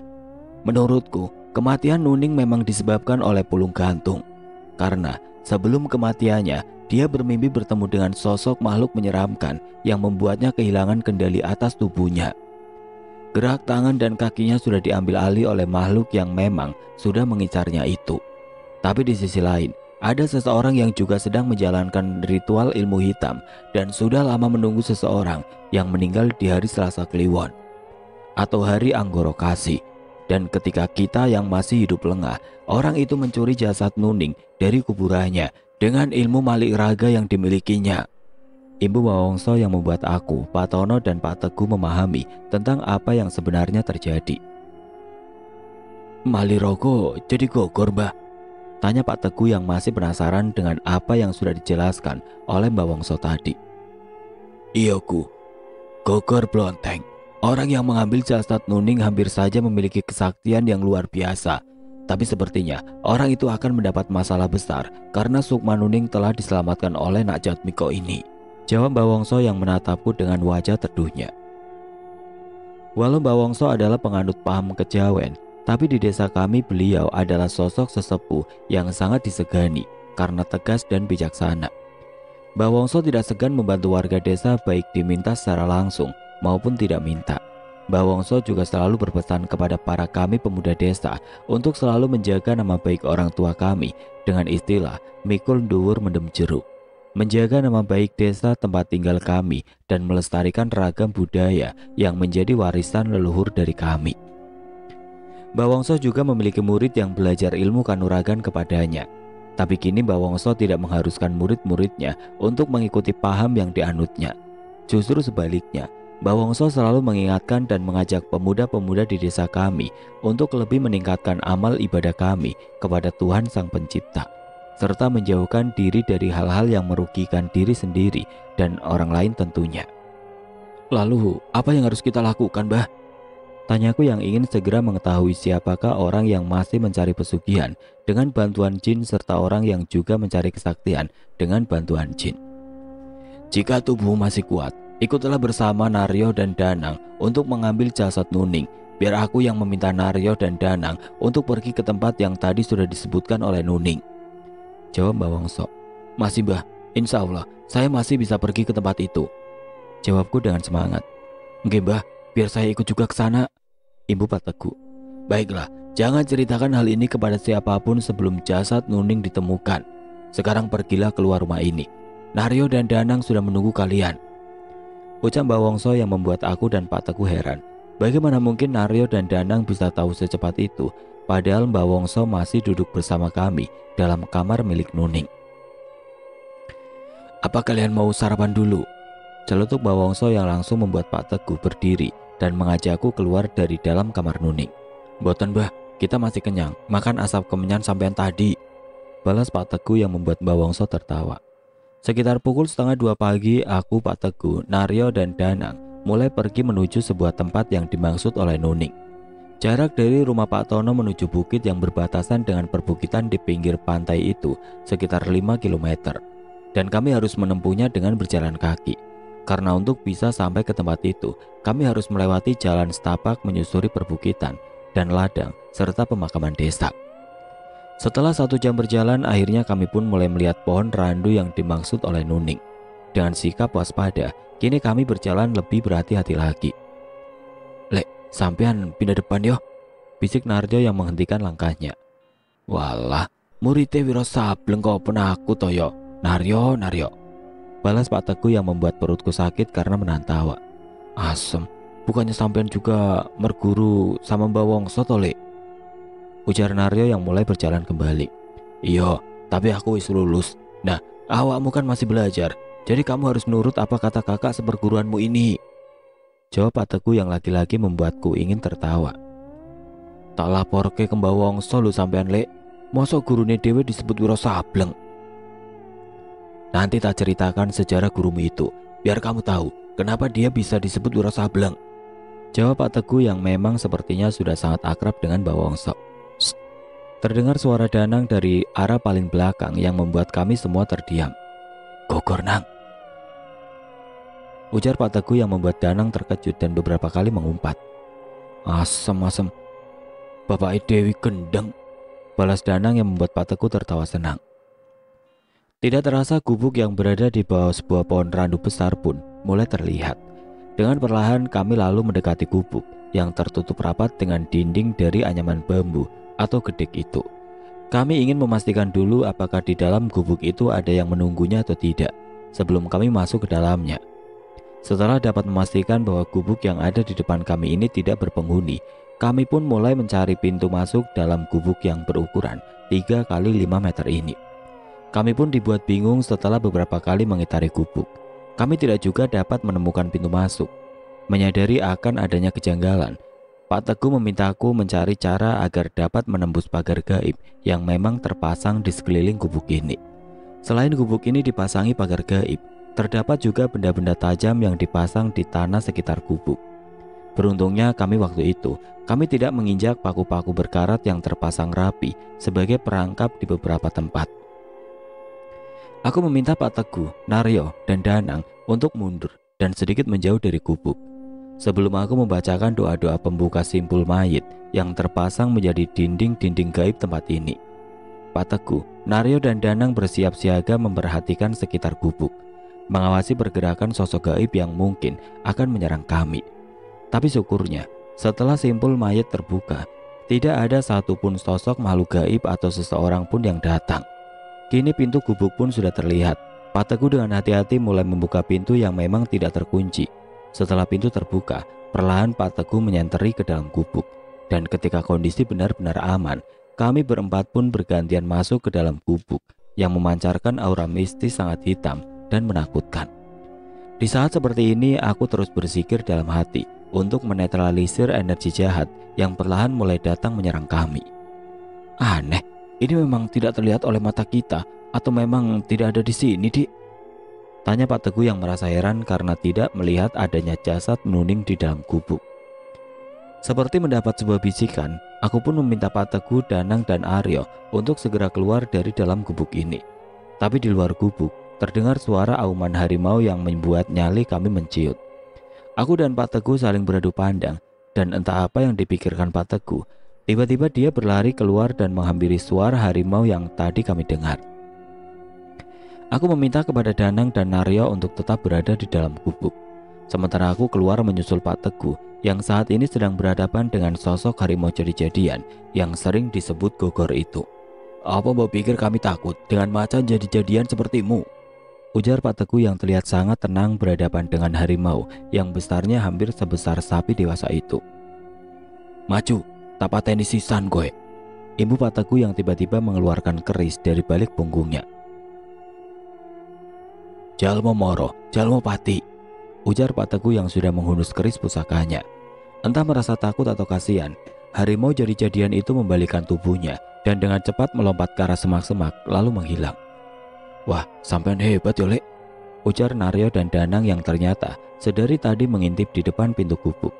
Menurutku, kematian Nuning memang disebabkan oleh pulung gantung. Karena sebelum kematiannya, dia bermimpi bertemu dengan sosok makhluk menyeramkan yang membuatnya kehilangan kendali atas tubuhnya. Gerak tangan dan kakinya sudah diambil alih oleh makhluk yang memang sudah mengincarnya itu. Tapi di sisi lain, ada seseorang yang juga sedang menjalankan ritual ilmu hitam dan sudah lama menunggu seseorang yang meninggal di hari Selasa Kliwon atau hari Anggoro Kasi. Dan ketika kita yang masih hidup lengah, orang itu mencuri jasad Nuning dari kuburannya dengan ilmu malik raga yang dimilikinya." Ibu Mbah Wongso yang membuat aku, Pak Tono, dan Pak Teguh memahami tentang apa yang sebenarnya terjadi. "Malik Rogo jadi gogor, Mbah?" tanya Pak Teguh yang masih penasaran dengan apa yang sudah dijelaskan oleh Mbah Wongso tadi. "Iya, Ku. Gogor Blonteng. Orang yang mengambil jasad Nuning hampir saja memiliki kesaktian yang luar biasa. Tapi sepertinya orang itu akan mendapat masalah besar karena Sukma Nuning telah diselamatkan oleh Nak Jatmiko ini," jawab Mbah Wongso yang menatapku dengan wajah teduhnya. Walau Mbah Wongso adalah penganut paham kejawen, tapi di desa kami beliau adalah sosok sesepuh yang sangat disegani karena tegas dan bijaksana. Mbah Wongso tidak segan membantu warga desa baik diminta secara langsung maupun tidak minta. Mbah Wongso juga selalu berpesan kepada para kami pemuda desa untuk selalu menjaga nama baik orang tua kami dengan istilah mikul nduwur mendem jeruk, menjaga nama baik desa tempat tinggal kami dan melestarikan ragam budaya yang menjadi warisan leluhur dari kami. Mbah Wongso juga memiliki murid yang belajar ilmu kanuragan kepadanya. Tapi kini Mbah Wongso tidak mengharuskan murid-muridnya untuk mengikuti paham yang dianutnya. Justru sebaliknya, Mbah Wongso selalu mengingatkan dan mengajak pemuda-pemuda di desa kami untuk lebih meningkatkan amal ibadah kami kepada Tuhan Sang Pencipta, serta menjauhkan diri dari hal-hal yang merugikan diri sendiri dan orang lain tentunya. "Lalu, apa yang harus kita lakukan, Mbah?" tanyaku yang ingin segera mengetahui siapakah orang yang masih mencari pesugihan dengan bantuan jin serta orang yang juga mencari kesaktian dengan bantuan jin. "Jika tubuhmu masih kuat, ikutlah bersama Naryo dan Danang untuk mengambil jasad Nuning. Biar aku yang meminta Naryo dan Danang untuk pergi ke tempat yang tadi sudah disebutkan oleh Nuning," jawab Mbah Wongso. "Masih, Mbah, insya Allah saya masih bisa pergi ke tempat itu," jawabku dengan semangat. "Nggih, Mbah, biar saya ikut juga ke sana," Ibu Pak Teguh. "Baiklah, jangan ceritakan hal ini kepada siapapun sebelum jasad Nuning ditemukan. Sekarang pergilah keluar rumah ini. Naryo dan Danang sudah menunggu kalian," ucap Mbah Wongso yang membuat aku dan Pak Teguh heran. Bagaimana mungkin Naryo dan Danang bisa tahu secepat itu, padahal Mbah Wongso masih duduk bersama kami dalam kamar milik Nuning. "Apa kalian mau sarapan dulu?" Celetuk Mbah Wongso yang langsung membuat Pak Teguh berdiri dan mengajakku keluar dari dalam kamar Nuning. "Mboten, Mbah, kita masih kenyang, makan asap kemenyan sampean tadi," balas Pak Teguh yang membuat Mbah Wongso tertawa. Sekitar pukul 1:30 pagi, aku, Pak Teguh, Naryo, dan Danang mulai pergi menuju sebuah tempat yang dimaksud oleh Nuning. Jarak dari rumah Pak Tono menuju bukit yang berbatasan dengan perbukitan di pinggir pantai itu sekitar 5 km. Dan kami harus menempuhnya dengan berjalan kaki. Karena untuk bisa sampai ke tempat itu, kami harus melewati jalan setapak menyusuri perbukitan dan ladang serta pemakaman desa. Setelah 1 jam berjalan, akhirnya kami pun mulai melihat pohon randu yang dimaksud oleh Nuning. Dengan sikap waspada, kini kami berjalan lebih berhati-hati lagi. "Lek, sampean pindah depan yo," bisik Narjo yang menghentikan langkahnya. "Walah, muridnya Wiro Sableng kok penaku toyo, Naryo." Balas Pak Teguh yang membuat perutku sakit karena menahan tawa. Asem, bukannya sampean juga merguru sama Mbak Wongso tole? Ujar Naryo yang mulai berjalan kembali. Iya, tapi aku wis lulus. Nah, awakmu kan masih belajar, jadi kamu harus nurut apa kata kakak seperguruanmu ini. Jawab Pak Teguh yang lagi-lagi membuatku ingin tertawa. Tak laporke ke Mbak Wongso lu sampean lek. Mosok gurune dhewe disebut Wiro Sableng. Nanti tak ceritakan sejarah gurumu itu, biar kamu tahu kenapa dia bisa disebut Wiro Sableng. Jawab Pak Teguh yang memang sepertinya sudah sangat akrab dengan Mbak Wongso. Terdengar suara Danang dari arah paling belakang yang membuat kami semua terdiam. Gogor nang, ujar Pak Teguh yang membuat Danang terkejut dan beberapa kali mengumpat. Asem, Bapak Dewi Gendeng, balas Danang yang membuat Pak Teguh tertawa senang. Tidak terasa gubuk yang berada di bawah sebuah pohon randu besar pun mulai terlihat. Dengan perlahan kami lalu mendekati gubuk yang tertutup rapat dengan dinding dari anyaman bambu atau gedek itu. Kami ingin memastikan dulu apakah di dalam gubuk itu ada yang menunggunya atau tidak sebelum kami masuk ke dalamnya. Setelah dapat memastikan bahwa gubuk yang ada di depan kami ini tidak berpenghuni, kami pun mulai mencari pintu masuk dalam gubuk yang berukuran 3 kali 5 meter ini. Kami pun dibuat bingung setelah beberapa kali mengitari gubuk. Kami tidak juga dapat menemukan pintu masuk. Menyadari akan adanya kejanggalan, Pak Teguh memintaku mencari cara agar dapat menembus pagar gaib yang memang terpasang di sekeliling gubuk ini. Selain gubuk ini dipasangi pagar gaib, terdapat juga benda-benda tajam yang dipasang di tanah sekitar gubuk. Beruntungnya kami waktu itu, kami tidak menginjak paku-paku berkarat yang terpasang rapi sebagai perangkap di beberapa tempat. Aku meminta Pak Teguh, Naryo, dan Danang untuk mundur dan sedikit menjauh dari gubuk. Sebelum aku membacakan doa-doa pembuka simpul mayit yang terpasang menjadi dinding-dinding gaib tempat ini, Pak Teguh, Naryo, dan Danang bersiap siaga memperhatikan sekitar gubuk, mengawasi pergerakan sosok gaib yang mungkin akan menyerang kami. Tapi syukurnya, setelah simpul mayit terbuka, tidak ada satupun sosok makhluk gaib atau seseorang pun yang datang. Kini pintu gubuk pun sudah terlihat. Pak Teguh dengan hati-hati mulai membuka pintu yang memang tidak terkunci. Setelah pintu terbuka, perlahan Pak Teguh menyenteri ke dalam gubuk. Dan ketika kondisi benar-benar aman, kami berempat pun bergantian masuk ke dalam gubuk yang memancarkan aura mistis sangat hitam dan menakutkan. Di saat seperti ini, aku terus berzikir dalam hati untuk menetralisir energi jahat yang perlahan mulai datang menyerang kami. Aneh, ini memang tidak terlihat oleh mata kita atau memang tidak ada di sini, Dik? Tanya Pak Teguh yang merasa heran karena tidak melihat adanya jasad menuning di dalam gubuk. Seperti mendapat sebuah bisikan, aku pun meminta Pak Teguh, Danang, dan Aryo untuk segera keluar dari dalam gubuk ini. Tapi di luar gubuk, terdengar suara auman harimau yang membuat nyali kami menciut. Aku dan Pak Teguh saling beradu pandang, dan entah apa yang dipikirkan Pak Teguh, tiba-tiba dia berlari keluar dan menghampiri suara harimau yang tadi kami dengar. Aku meminta kepada Danang dan Naryo untuk tetap berada di dalam gubuk. Sementara aku keluar menyusul Pak Teguh yang saat ini sedang berhadapan dengan sosok harimau jadi-jadian yang sering disebut Gogor itu. Apa mau pikir kami takut dengan macan jadi-jadian sepertimu? Ujar Pak Teguh yang terlihat sangat tenang berhadapan dengan harimau yang besarnya hampir sebesar sapi dewasa itu. Maju, tak pateni sisan gue. Ibu Pak Teguh yang tiba-tiba mengeluarkan keris dari balik punggungnya. Jalmo moro, jalmo pati, ujar Pak Teguh yang sudah menghunus keris pusakanya. Entah merasa takut atau kasihan, harimau jadi-jadian itu membalikan tubuhnya dan dengan cepat melompat ke arah semak-semak lalu menghilang. Wah, sampean hebat yole, ujar Naryo dan Danang yang ternyata sedari tadi mengintip di depan pintu gubuk.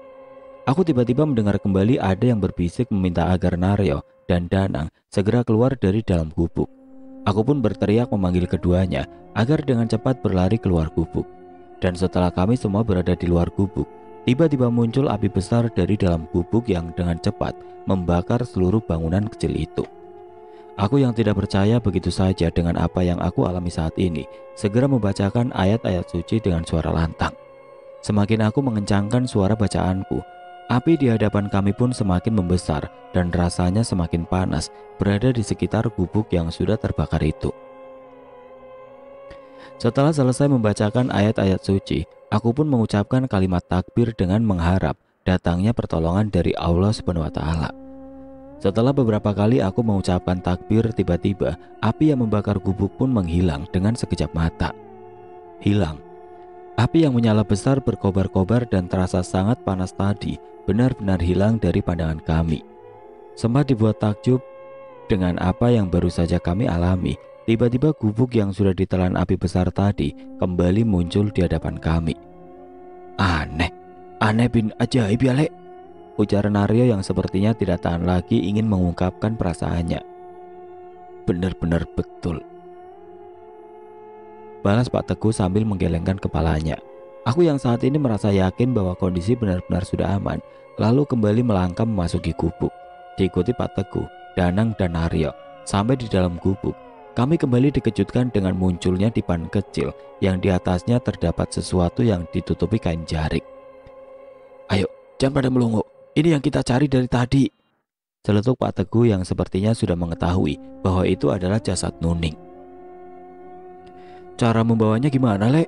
Aku tiba-tiba mendengar kembali ada yang berbisik meminta agar Naryo dan Danang segera keluar dari dalam gubuk. Aku pun berteriak memanggil keduanya agar dengan cepat berlari keluar gubuk. Dan setelah kami semua berada di luar gubuk, tiba-tiba muncul api besar dari dalam gubuk yang dengan cepat membakar seluruh bangunan kecil itu. Aku yang tidak percaya begitu saja dengan apa yang aku alami saat ini, segera membacakan ayat-ayat suci dengan suara lantang. Semakin aku mengencangkan suara bacaanku, api di hadapan kami pun semakin membesar dan rasanya semakin panas berada di sekitar gubuk yang sudah terbakar itu. Setelah selesai membacakan ayat-ayat suci, aku pun mengucapkan kalimat takbir dengan mengharap datangnya pertolongan dari Allah Subhanahu wa taala. Setelah beberapa kali aku mengucapkan takbir, tiba-tiba api yang membakar gubuk pun menghilang dengan sekejap mata. Hilang. Api yang menyala besar berkobar-kobar dan terasa sangat panas tadi benar-benar hilang dari pandangan kami. Sempat dibuat takjub dengan apa yang baru saja kami alami. Tiba-tiba gubuk yang sudah ditelan api besar tadi kembali muncul di hadapan kami. Aneh bin ajaib ya, Lek, ujar Naryo yang sepertinya tidak tahan lagi ingin mengungkapkan perasaannya. Benar-benar betul, balas Pak Teguh sambil menggelengkan kepalanya. Aku yang saat ini merasa yakin bahwa kondisi benar-benar sudah aman, lalu kembali melangkah memasuki gubuk. Diikuti Pak Teguh, Danang dan Naryo. Sampai di dalam gubuk, kami kembali dikejutkan dengan munculnya dipan kecil yang di atasnya terdapat sesuatu yang ditutupi kain jarik. Ayo, jangan pada melongo, ini yang kita cari dari tadi, celetuk Pak Teguh yang sepertinya sudah mengetahui bahwa itu adalah jasad Nuning. Cara membawanya gimana, Lek?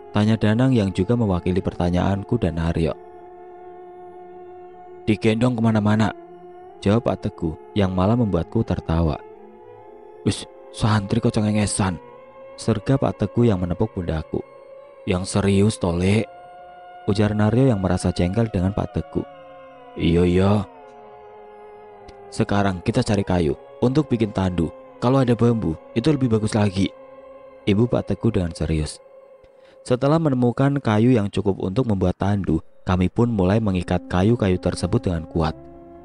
Tanya Danang yang juga mewakili pertanyaanku dan Naryo. Digendong kemana-mana, jawab Pak Teguh yang malah membuatku tertawa. Wis, santri kok cengengesan, serga Pak Teguh yang menepuk pundakku. Yang serius toh, Lek, ujar Naryo yang merasa jengkel dengan Pak Teguh. Iya. Sekarang kita cari kayu untuk bikin tandu. Kalau ada bambu, itu lebih bagus lagi, Ibu Pak Teguh dengan serius. Setelah menemukan kayu yang cukup untuk membuat tandu, kami pun mulai mengikat kayu-kayu tersebut dengan kuat.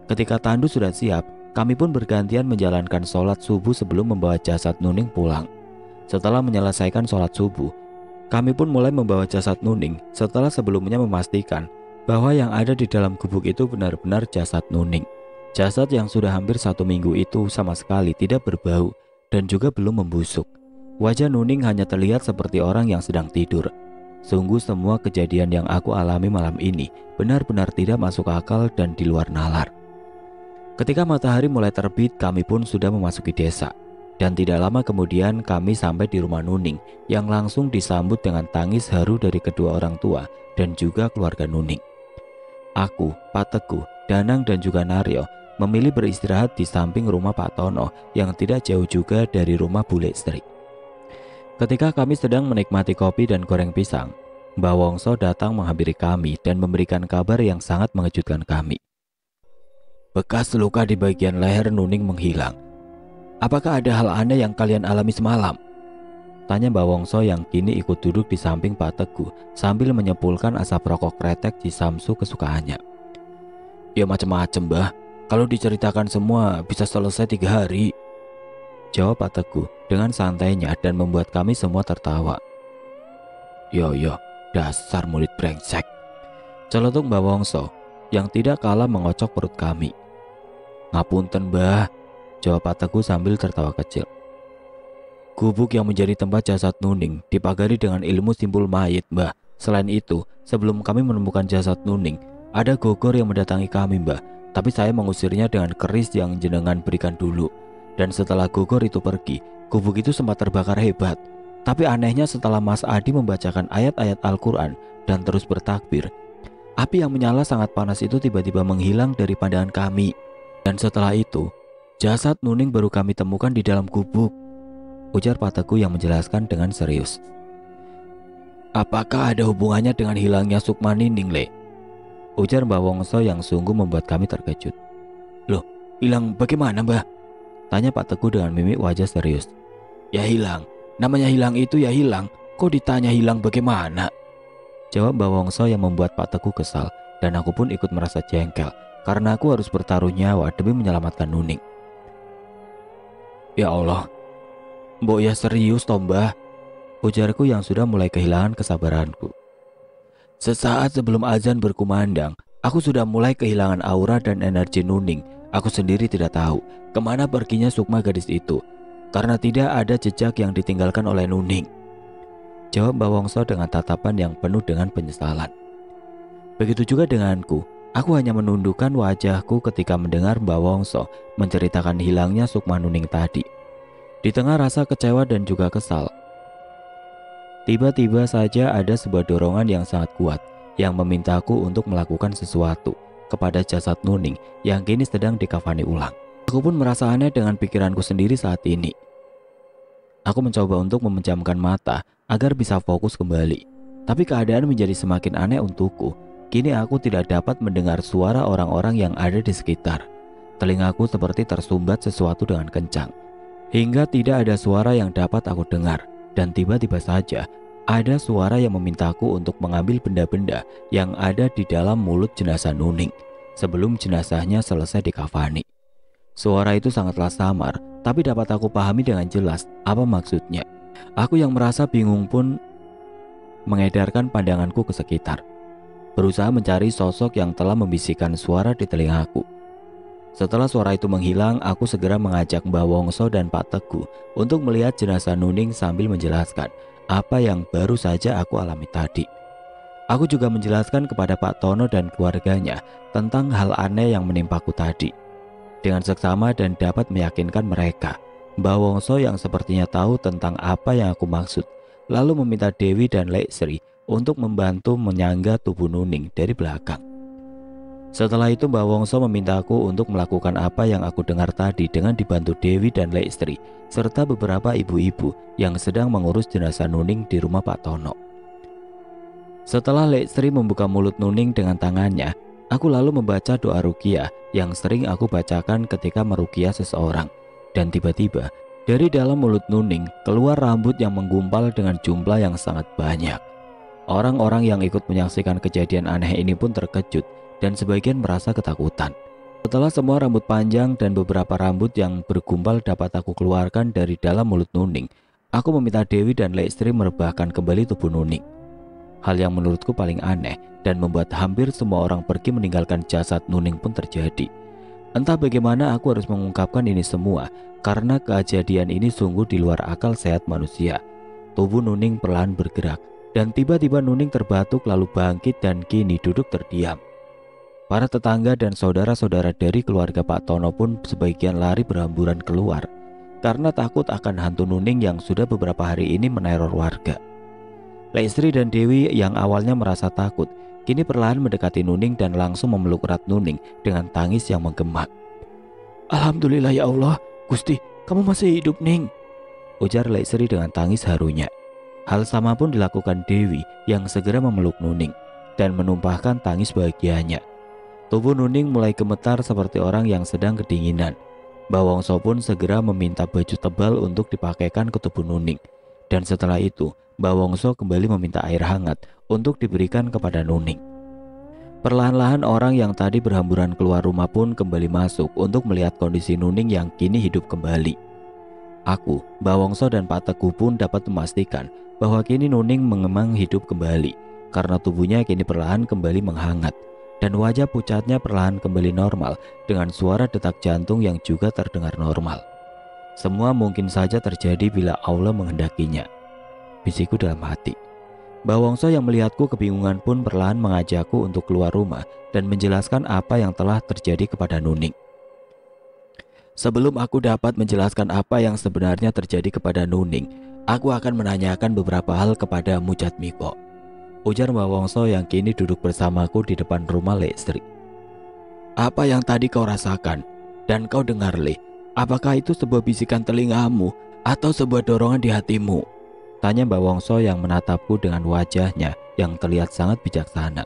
Ketika tandu sudah siap, kami pun bergantian menjalankan sholat subuh sebelum membawa jasad Nuning pulang. Setelah menyelesaikan sholat subuh, kami pun mulai membawa jasad Nuning setelah sebelumnya memastikan bahwa yang ada di dalam gubuk itu benar-benar jasad Nuning. Jasad yang sudah hampir 1 minggu itu sama sekali tidak berbau dan juga belum membusuk. Wajah Nuning hanya terlihat seperti orang yang sedang tidur. Sungguh semua kejadian yang aku alami malam ini benar-benar tidak masuk akal dan di luar nalar. Ketika matahari mulai terbit, kami pun sudah memasuki desa. Dan tidak lama kemudian kami sampai di rumah Nuning yang langsung disambut dengan tangis haru dari kedua orang tua dan juga keluarga Nuning. Aku, Pak Teguh, Danang dan juga Naryo memilih beristirahat di samping rumah Pak Tono yang tidak jauh juga dari rumah Bule Sri. Ketika kami sedang menikmati kopi dan goreng pisang, Mbah Wongso datang menghampiri kami dan memberikan kabar yang sangat mengejutkan kami. Bekas luka di bagian leher Nuning menghilang. Apakah ada hal aneh yang kalian alami semalam? Tanya Mbah Wongso yang kini ikut duduk di samping Pak Teguh sambil menyepulkan asap rokok kretek di Samsu kesukaannya. Ya macam-macam, Mbah. Kalau diceritakan semua bisa selesai 3 hari, jawab Pak Teguh dengan santainya dan membuat kami semua tertawa. Yo, dasar murid brengsek, celetuk Mbah Wongso yang tidak kalah mengocok perut kami. Ngapunten, Mbah, jawab Pak Teguh sambil tertawa kecil. Gubuk yang menjadi tempat jasad Nuning dipagari dengan ilmu simpul mayit, Mbah. Selain itu, sebelum kami menemukan jasad Nuning, ada gogor yang mendatangi kami, Mbah. Tapi saya mengusirnya dengan keris yang jenengan berikan dulu. Dan setelah gogor itu pergi, gubuk itu sempat terbakar hebat. Tapi anehnya setelah Mas Adi membacakan ayat-ayat Al-Quran dan terus bertakbir, api yang menyala sangat panas itu tiba-tiba menghilang dari pandangan kami. Dan setelah itu, jasad Nuning baru kami temukan di dalam gubuk, ujar Pak Teguh yang menjelaskan dengan serius. Apakah ada hubungannya dengan hilangnya Sukma Nining, Le? Ujar Mbah Wongso yang sungguh membuat kami terkejut. Loh, hilang bagaimana, Mbah? Tanya Pak Teguh dengan mimik wajah serius. Ya hilang, namanya hilang itu ya hilang. Kok ditanya hilang bagaimana? Jawab Mbah Wongso yang membuat Pak Teguh kesal. Dan aku pun ikut merasa jengkel karena aku harus bertaruh nyawa demi menyelamatkan Nuning. Ya Allah, mbok ya serius toh, Mbah? Ujarku yang sudah mulai kehilangan kesabaranku. Sesaat sebelum azan berkumandang, aku sudah mulai kehilangan aura dan energi Nuning. Aku sendiri tidak tahu kemana perginya Sukma gadis itu, karena tidak ada jejak yang ditinggalkan oleh Nuning, jawab Mbah Wongso dengan tatapan yang penuh dengan penyesalan. Begitu juga denganku, aku hanya menundukkan wajahku ketika mendengar Mbah Wongso menceritakan hilangnya Sukma Nuning tadi. Di tengah rasa kecewa dan juga kesal, Tiba-tiba saja ada sebuah dorongan yang sangat kuat yang memintaku untuk melakukan sesuatu kepada jasad Nuning yang kini sedang dikafani ulang. Aku pun merasa aneh dengan pikiranku sendiri saat ini. Aku mencoba untuk memejamkan mata agar bisa fokus kembali. Tapi keadaan menjadi semakin aneh untukku. Kini aku tidak dapat mendengar suara orang-orang yang ada di sekitar. Telingaku seperti tersumbat sesuatu dengan kencang. Hingga tidak ada suara yang dapat aku dengar. Dan tiba-tiba saja ada suara yang memintaku untuk mengambil benda-benda yang ada di dalam mulut jenazah Nuning sebelum jenazahnya selesai dikafani. Suara itu sangatlah samar, tapi dapat aku pahami dengan jelas apa maksudnya. Aku yang merasa bingung pun mengedarkan pandanganku ke sekitar, berusaha mencari sosok yang telah membisikkan suara di telingaku. Setelah suara itu menghilang, aku segera mengajak Mbah Wongso dan Pak Teguh untuk melihat jenazah Nuning sambil menjelaskan apa yang baru saja aku alami tadi. Aku juga menjelaskan kepada Pak Tono dan keluarganya tentang hal aneh yang menimpaku tadi. Dengan seksama dan dapat meyakinkan mereka, Mbah Wongso yang sepertinya tahu tentang apa yang aku maksud, lalu meminta Dewi dan Lek Sri untuk membantu menyangga tubuh Nuning dari belakang. Setelah itu Mbah Wongso memintaku untuk melakukan apa yang aku dengar tadi dengan dibantu Dewi dan Lek Sri serta beberapa ibu-ibu yang sedang mengurus jenazah Nuning di rumah Pak Tono. Setelah Lek Sri membuka mulut Nuning dengan tangannya, aku lalu membaca doa ruqyah yang sering aku bacakan ketika meruqyah seseorang. Dan tiba-tiba dari dalam mulut Nuning keluar rambut yang menggumpal dengan jumlah yang sangat banyak. Orang-orang yang ikut menyaksikan kejadian aneh ini pun terkejut dan sebagian merasa ketakutan. Setelah semua rambut panjang dan beberapa rambut yang bergumpal dapat aku keluarkan dari dalam mulut Nuning, aku meminta Dewi dan Lek Sri merebahkan kembali tubuh Nuning. Hal yang menurutku paling aneh dan membuat hampir semua orang pergi meninggalkan jasad Nuning pun terjadi. Entah bagaimana aku harus mengungkapkan ini semua karena kejadian ini sungguh di luar akal sehat manusia. Tubuh Nuning perlahan bergerak dan tiba-tiba Nuning terbatuk lalu bangkit dan kini duduk terdiam. Para tetangga dan saudara-saudara dari keluarga Pak Tono pun sebagian lari berhamburan keluar karena takut akan hantu Nuning yang sudah beberapa hari ini meneror warga. Lek Sri dan Dewi yang awalnya merasa takut kini perlahan mendekati Nuning dan langsung memeluk erat Nuning dengan tangis yang menggema. "Alhamdulillah ya Allah, Gusti, kamu masih hidup, Ning," ujar Lek Sri dengan tangis harunya. Hal sama pun dilakukan Dewi yang segera memeluk Nuning dan menumpahkan tangis bahagianya. Tubuh Nuning mulai gemetar seperti orang yang sedang kedinginan. Mbah Wongso pun segera meminta baju tebal untuk dipakaikan ke tubuh Nuning. Dan setelah itu, Mbah Wongso kembali meminta air hangat untuk diberikan kepada Nuning. Perlahan-lahan orang yang tadi berhamburan keluar rumah pun kembali masuk untuk melihat kondisi Nuning yang kini hidup kembali. Aku, Mbah Wongso dan Pak Teguh pun dapat memastikan bahwa kini Nuning memang hidup kembali karena tubuhnya kini perlahan kembali menghangat. Dan wajah pucatnya perlahan kembali normal dengan suara detak jantung yang juga terdengar normal. Semua mungkin saja terjadi bila Allah menghendakinya, bisikku dalam hati. Mbah Wongso yang melihatku kebingungan pun perlahan mengajakku untuk keluar rumah dan menjelaskan apa yang telah terjadi kepada Nuning. Sebelum aku dapat menjelaskan apa yang sebenarnya terjadi kepada Nuning, aku akan menanyakan beberapa hal kepada Mujad Miko, ujar Mbah Wongso yang kini duduk bersamaku di depan rumah Lek Sri. "Apa yang tadi kau rasakan dan kau dengar, Le? Apakah itu sebuah bisikan telingamu atau sebuah dorongan di hatimu?" tanya Mbah Wongso yang menatapku dengan wajahnya yang terlihat sangat bijaksana.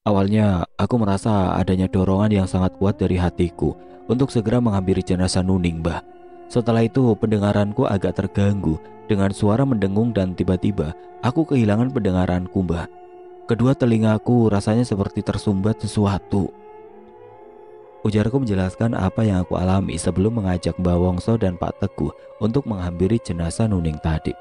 "Awalnya aku merasa adanya dorongan yang sangat kuat dari hatiku untuk segera menghampiri jenazah Nuning, Mbah. Setelah itu pendengaranku agak terganggu dengan suara mendengung dan tiba-tiba aku kehilangan pendengaranku, Mbah. Kedua telingaku rasanya seperti tersumbat sesuatu." Ujarku menjelaskan apa yang aku alami sebelum mengajak Mbah Wongso dan Pak Teguh untuk menghampiri jenazah Nuning tadi.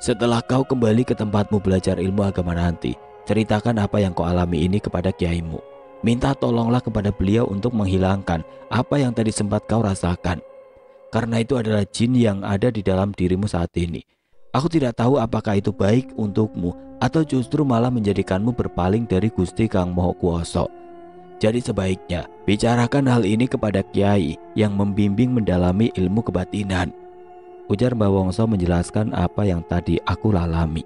"Setelah kau kembali ke tempatmu belajar ilmu agama nanti, ceritakan apa yang kau alami ini kepada kiaimu. Minta tolonglah kepada beliau untuk menghilangkan apa yang tadi sempat kau rasakan. Karena itu adalah jin yang ada di dalam dirimu saat ini. Aku tidak tahu apakah itu baik untukmu atau justru malah menjadikanmu berpaling dari Gusti Kang Maha Kuwasa. Jadi sebaiknya bicarakan hal ini kepada kiai yang membimbing mendalami ilmu kebatinan," ujar Mbah Wongso menjelaskan apa yang tadi aku lalami.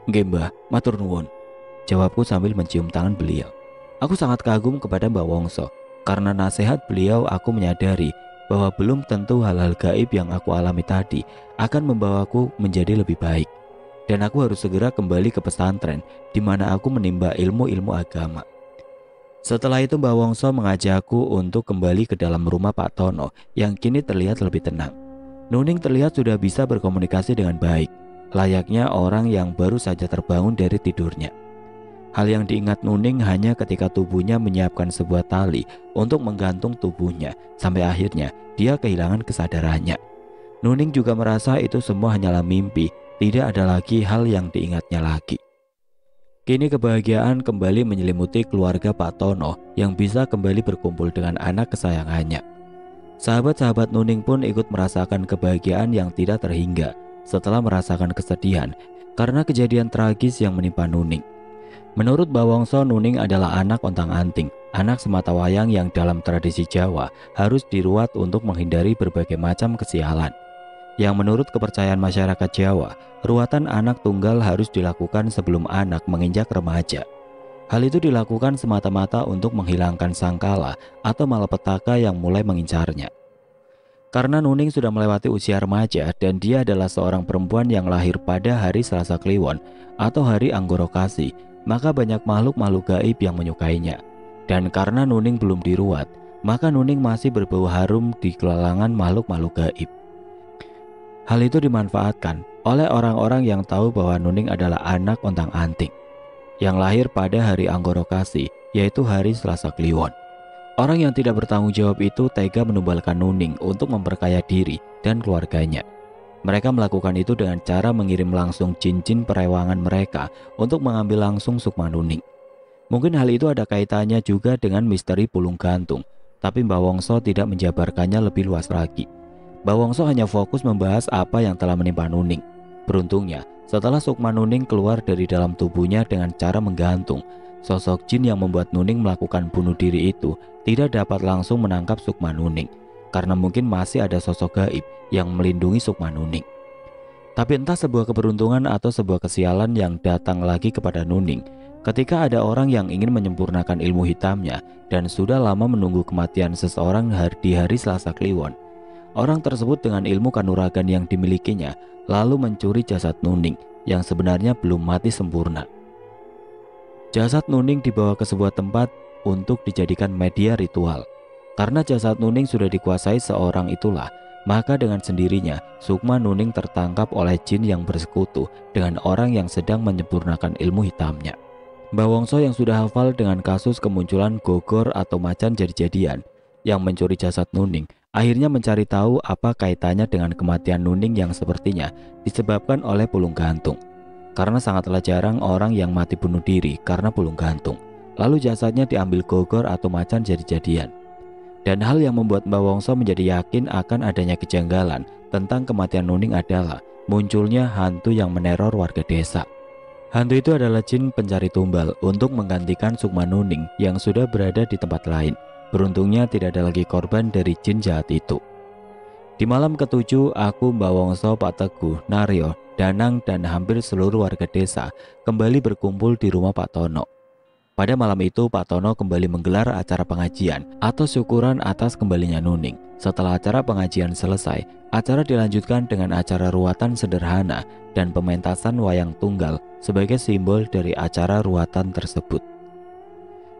"Nggih Mbah, matur nuwun," jawabku sambil mencium tangan beliau. Aku sangat kagum kepada Mbah Wongso. Karena nasihat beliau, aku menyadari bahwa belum tentu hal-hal gaib yang aku alami tadi akan membawaku menjadi lebih baik. Dan aku harus segera kembali ke pesantren di mana aku menimba ilmu-ilmu agama. Setelah itu Mbah Wongso mengajakku untuk kembali ke dalam rumah Pak Tono yang kini terlihat lebih tenang. Nuning terlihat sudah bisa berkomunikasi dengan baik, layaknya orang yang baru saja terbangun dari tidurnya. Hal yang diingat Nuning hanya ketika tubuhnya menyiapkan sebuah tali untuk menggantung tubuhnya sampai akhirnya dia kehilangan kesadarannya. Nuning juga merasa itu semua hanyalah mimpi, tidak ada lagi hal yang diingatnya lagi. Kini kebahagiaan kembali menyelimuti keluarga Pak Tono yang bisa kembali berkumpul dengan anak kesayangannya. Sahabat-sahabat Nuning pun ikut merasakan kebahagiaan yang tidak terhingga setelah merasakan kesedihan karena kejadian tragis yang menimpa Nuning. Menurut Mbah Wongso, Nuning adalah anak ontang-anting, anak sematawayang yang dalam tradisi Jawa harus diruat untuk menghindari berbagai macam kesialan. Yang menurut kepercayaan masyarakat Jawa, ruatan anak tunggal harus dilakukan sebelum anak menginjak remaja. Hal itu dilakukan semata-mata untuk menghilangkan sangkala atau malapetaka yang mulai mengincarnya. Karena Nuning sudah melewati usia remaja dan dia adalah seorang perempuan yang lahir pada hari Selasa Kliwon atau hari Anggoro Kasi, maka banyak makhluk-makhluk gaib yang menyukainya. Dan karena Nuning belum diruat, maka Nuning masih berbau harum di kalangan makhluk-makhluk gaib. Hal itu dimanfaatkan oleh orang-orang yang tahu bahwa Nuning adalah anak ontang-anting yang lahir pada hari Anggoro Kasi, yaitu hari Selasa Kliwon. Orang yang tidak bertanggung jawab itu tega menumbalkan Nuning untuk memperkaya diri dan keluarganya. Mereka melakukan itu dengan cara mengirim langsung cincin perewangan mereka untuk mengambil langsung sukma Nuning. Mungkin hal itu ada kaitannya juga dengan misteri pulung gantung, tapi Mbah Wongso tidak menjabarkannya lebih luas lagi. Mbah Wongso hanya fokus membahas apa yang telah menimpa Nuning. Beruntungnya, setelah sukma Nuning keluar dari dalam tubuhnya dengan cara menggantung, sosok jin yang membuat Nuning melakukan bunuh diri itu tidak dapat langsung menangkap sukma Nuning, karena mungkin masih ada sosok gaib yang melindungi sukma Nuning. Tapi entah sebuah keberuntungan atau sebuah kesialan yang datang lagi kepada Nuning ketika ada orang yang ingin menyempurnakan ilmu hitamnya dan sudah lama menunggu kematian seseorang di hari Selasa Kliwon. Orang tersebut dengan ilmu kanuragan yang dimilikinya lalu mencuri jasad Nuning yang sebenarnya belum mati sempurna. Jasad Nuning dibawa ke sebuah tempat untuk dijadikan media ritual. Karena jasad Nuning sudah dikuasai seorang itulah, maka dengan sendirinya sukma Nuning tertangkap oleh jin yang bersekutu dengan orang yang sedang menyempurnakan ilmu hitamnya. Mbah Wongso yang sudah hafal dengan kasus kemunculan gogor atau macan jadi-jadian yang mencuri jasad Nuning, akhirnya mencari tahu apa kaitannya dengan kematian Nuning yang sepertinya disebabkan oleh pulung gantung. Karena sangatlah jarang orang yang mati bunuh diri karena pulung gantung, lalu jasadnya diambil gogor atau macan jadi-jadian. Dan hal yang membuat Mbah Wongso menjadi yakin akan adanya kejanggalan tentang kematian Nuning adalah munculnya hantu yang meneror warga desa. Hantu itu adalah jin pencari tumbal untuk menggantikan sukma Nuning yang sudah berada di tempat lain. Beruntungnya tidak ada lagi korban dari jin jahat itu. Di malam ketujuh, aku, Mbah Wongso, Pak Teguh, Naryo, Danang, dan hampir seluruh warga desa kembali berkumpul di rumah Pak Tono. Pada malam itu, Pak Tono kembali menggelar acara pengajian atau syukuran atas kembalinya Nuning. Setelah acara pengajian selesai, acara dilanjutkan dengan acara ruatan sederhana dan pementasan wayang tunggal sebagai simbol dari acara ruatan tersebut.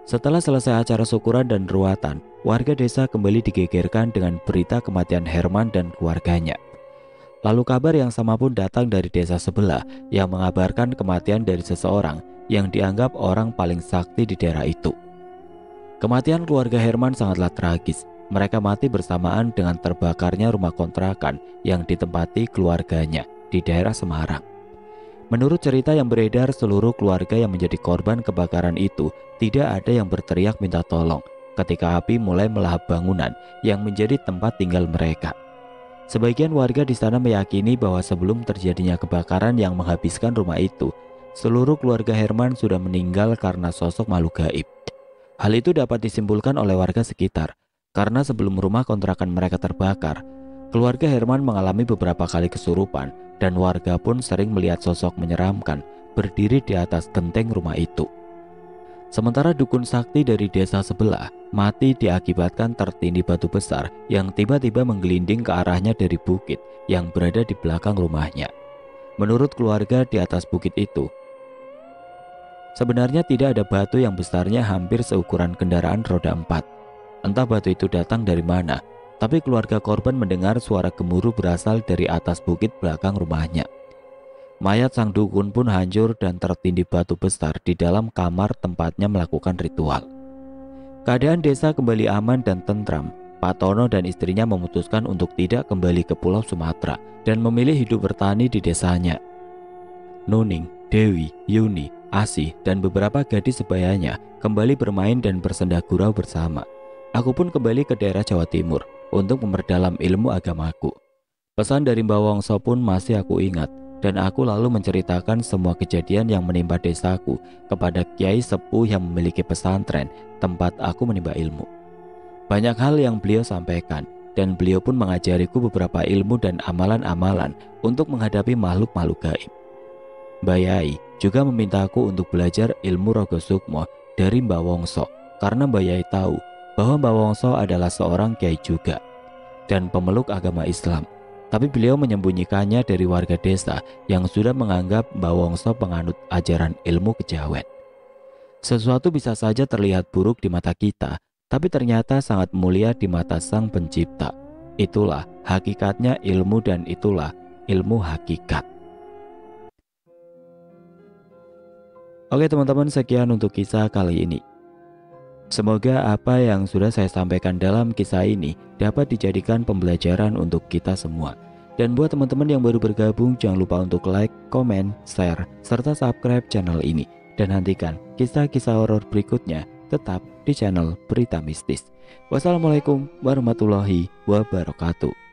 Setelah selesai acara syukuran dan ruatan, warga desa kembali digegerkan dengan berita kematian Herman dan keluarganya. Lalu kabar yang sama pun datang dari desa sebelah yang mengabarkan kematian dari seseorang yang dianggap orang paling sakti di daerah itu. Kematian keluarga Herman sangatlah tragis. Mereka mati bersamaan dengan terbakarnya rumah kontrakan yang ditempati keluarganya di daerah Semarang. Menurut cerita yang beredar, seluruh keluarga yang menjadi korban kebakaran itu tidak ada yang berteriak minta tolong ketika api mulai melahap bangunan yang menjadi tempat tinggal mereka. Sebagian warga di sana meyakini bahwa sebelum terjadinya kebakaran yang menghabiskan rumah itu, seluruh keluarga Herman sudah meninggal karena sosok makhluk gaib. Hal itu dapat disimpulkan oleh warga sekitar, karena sebelum rumah kontrakan mereka terbakar, Keluarga Herman mengalami beberapa kali kesurupan dan warga pun sering melihat sosok menyeramkan berdiri di atas genteng rumah itu. Sementara dukun sakti dari desa sebelah mati diakibatkan tertindih batu besar yang tiba-tiba menggelinding ke arahnya dari bukit yang berada di belakang rumahnya. Menurut keluarga di atas bukit itu, sebenarnya tidak ada batu yang besarnya hampir seukuran kendaraan roda 4. Entah batu itu datang dari mana, tapi keluarga korban mendengar suara gemuruh berasal dari atas bukit belakang rumahnya. Mayat sang dukun pun hancur dan tertindih batu besar di dalam kamar tempatnya melakukan ritual. Keadaan desa kembali aman dan tentram. Pak Tono dan istrinya memutuskan untuk tidak kembali ke Pulau Sumatera dan memilih hidup bertani di desanya. Nuning, Dewi, Yuni, Asih, dan beberapa gadis sebayanya kembali bermain dan bersenda gurau bersama. Aku pun kembali ke daerah Jawa Timur untuk memperdalam ilmu agamaku. Pesan dari Mbah Wongso pun masih aku ingat, dan aku lalu menceritakan semua kejadian yang menimpa desaku kepada kiai sepuh yang memiliki pesantren tempat aku menimba ilmu. Banyak hal yang beliau sampaikan, dan beliau pun mengajariku beberapa ilmu dan amalan-amalan untuk menghadapi makhluk-makhluk gaib. Mbah Yai juga memintaku untuk belajar ilmu Rogo Sukmo dari Mbah Wongso, karena Mbah Yai tahu bahwa Mbah Wongso adalah seorang kiai juga dan pemeluk agama Islam. Tapi beliau menyembunyikannya dari warga desa yang sudah menganggap Mbah Wongso penganut ajaran ilmu kejawen. Sesuatu bisa saja terlihat buruk di mata kita, tapi ternyata sangat mulia di mata Sang Pencipta. Itulah hakikatnya ilmu dan itulah ilmu hakikat. Oke teman-teman, sekian untuk kisah kali ini. Semoga apa yang sudah saya sampaikan dalam kisah ini dapat dijadikan pembelajaran untuk kita semua. Dan buat teman-teman yang baru bergabung, jangan lupa untuk like, komen, share, serta subscribe channel ini. Dan nantikan kisah-kisah horor berikutnya tetap di channel Berita Mistis. Wassalamualaikum warahmatullahi wabarakatuh.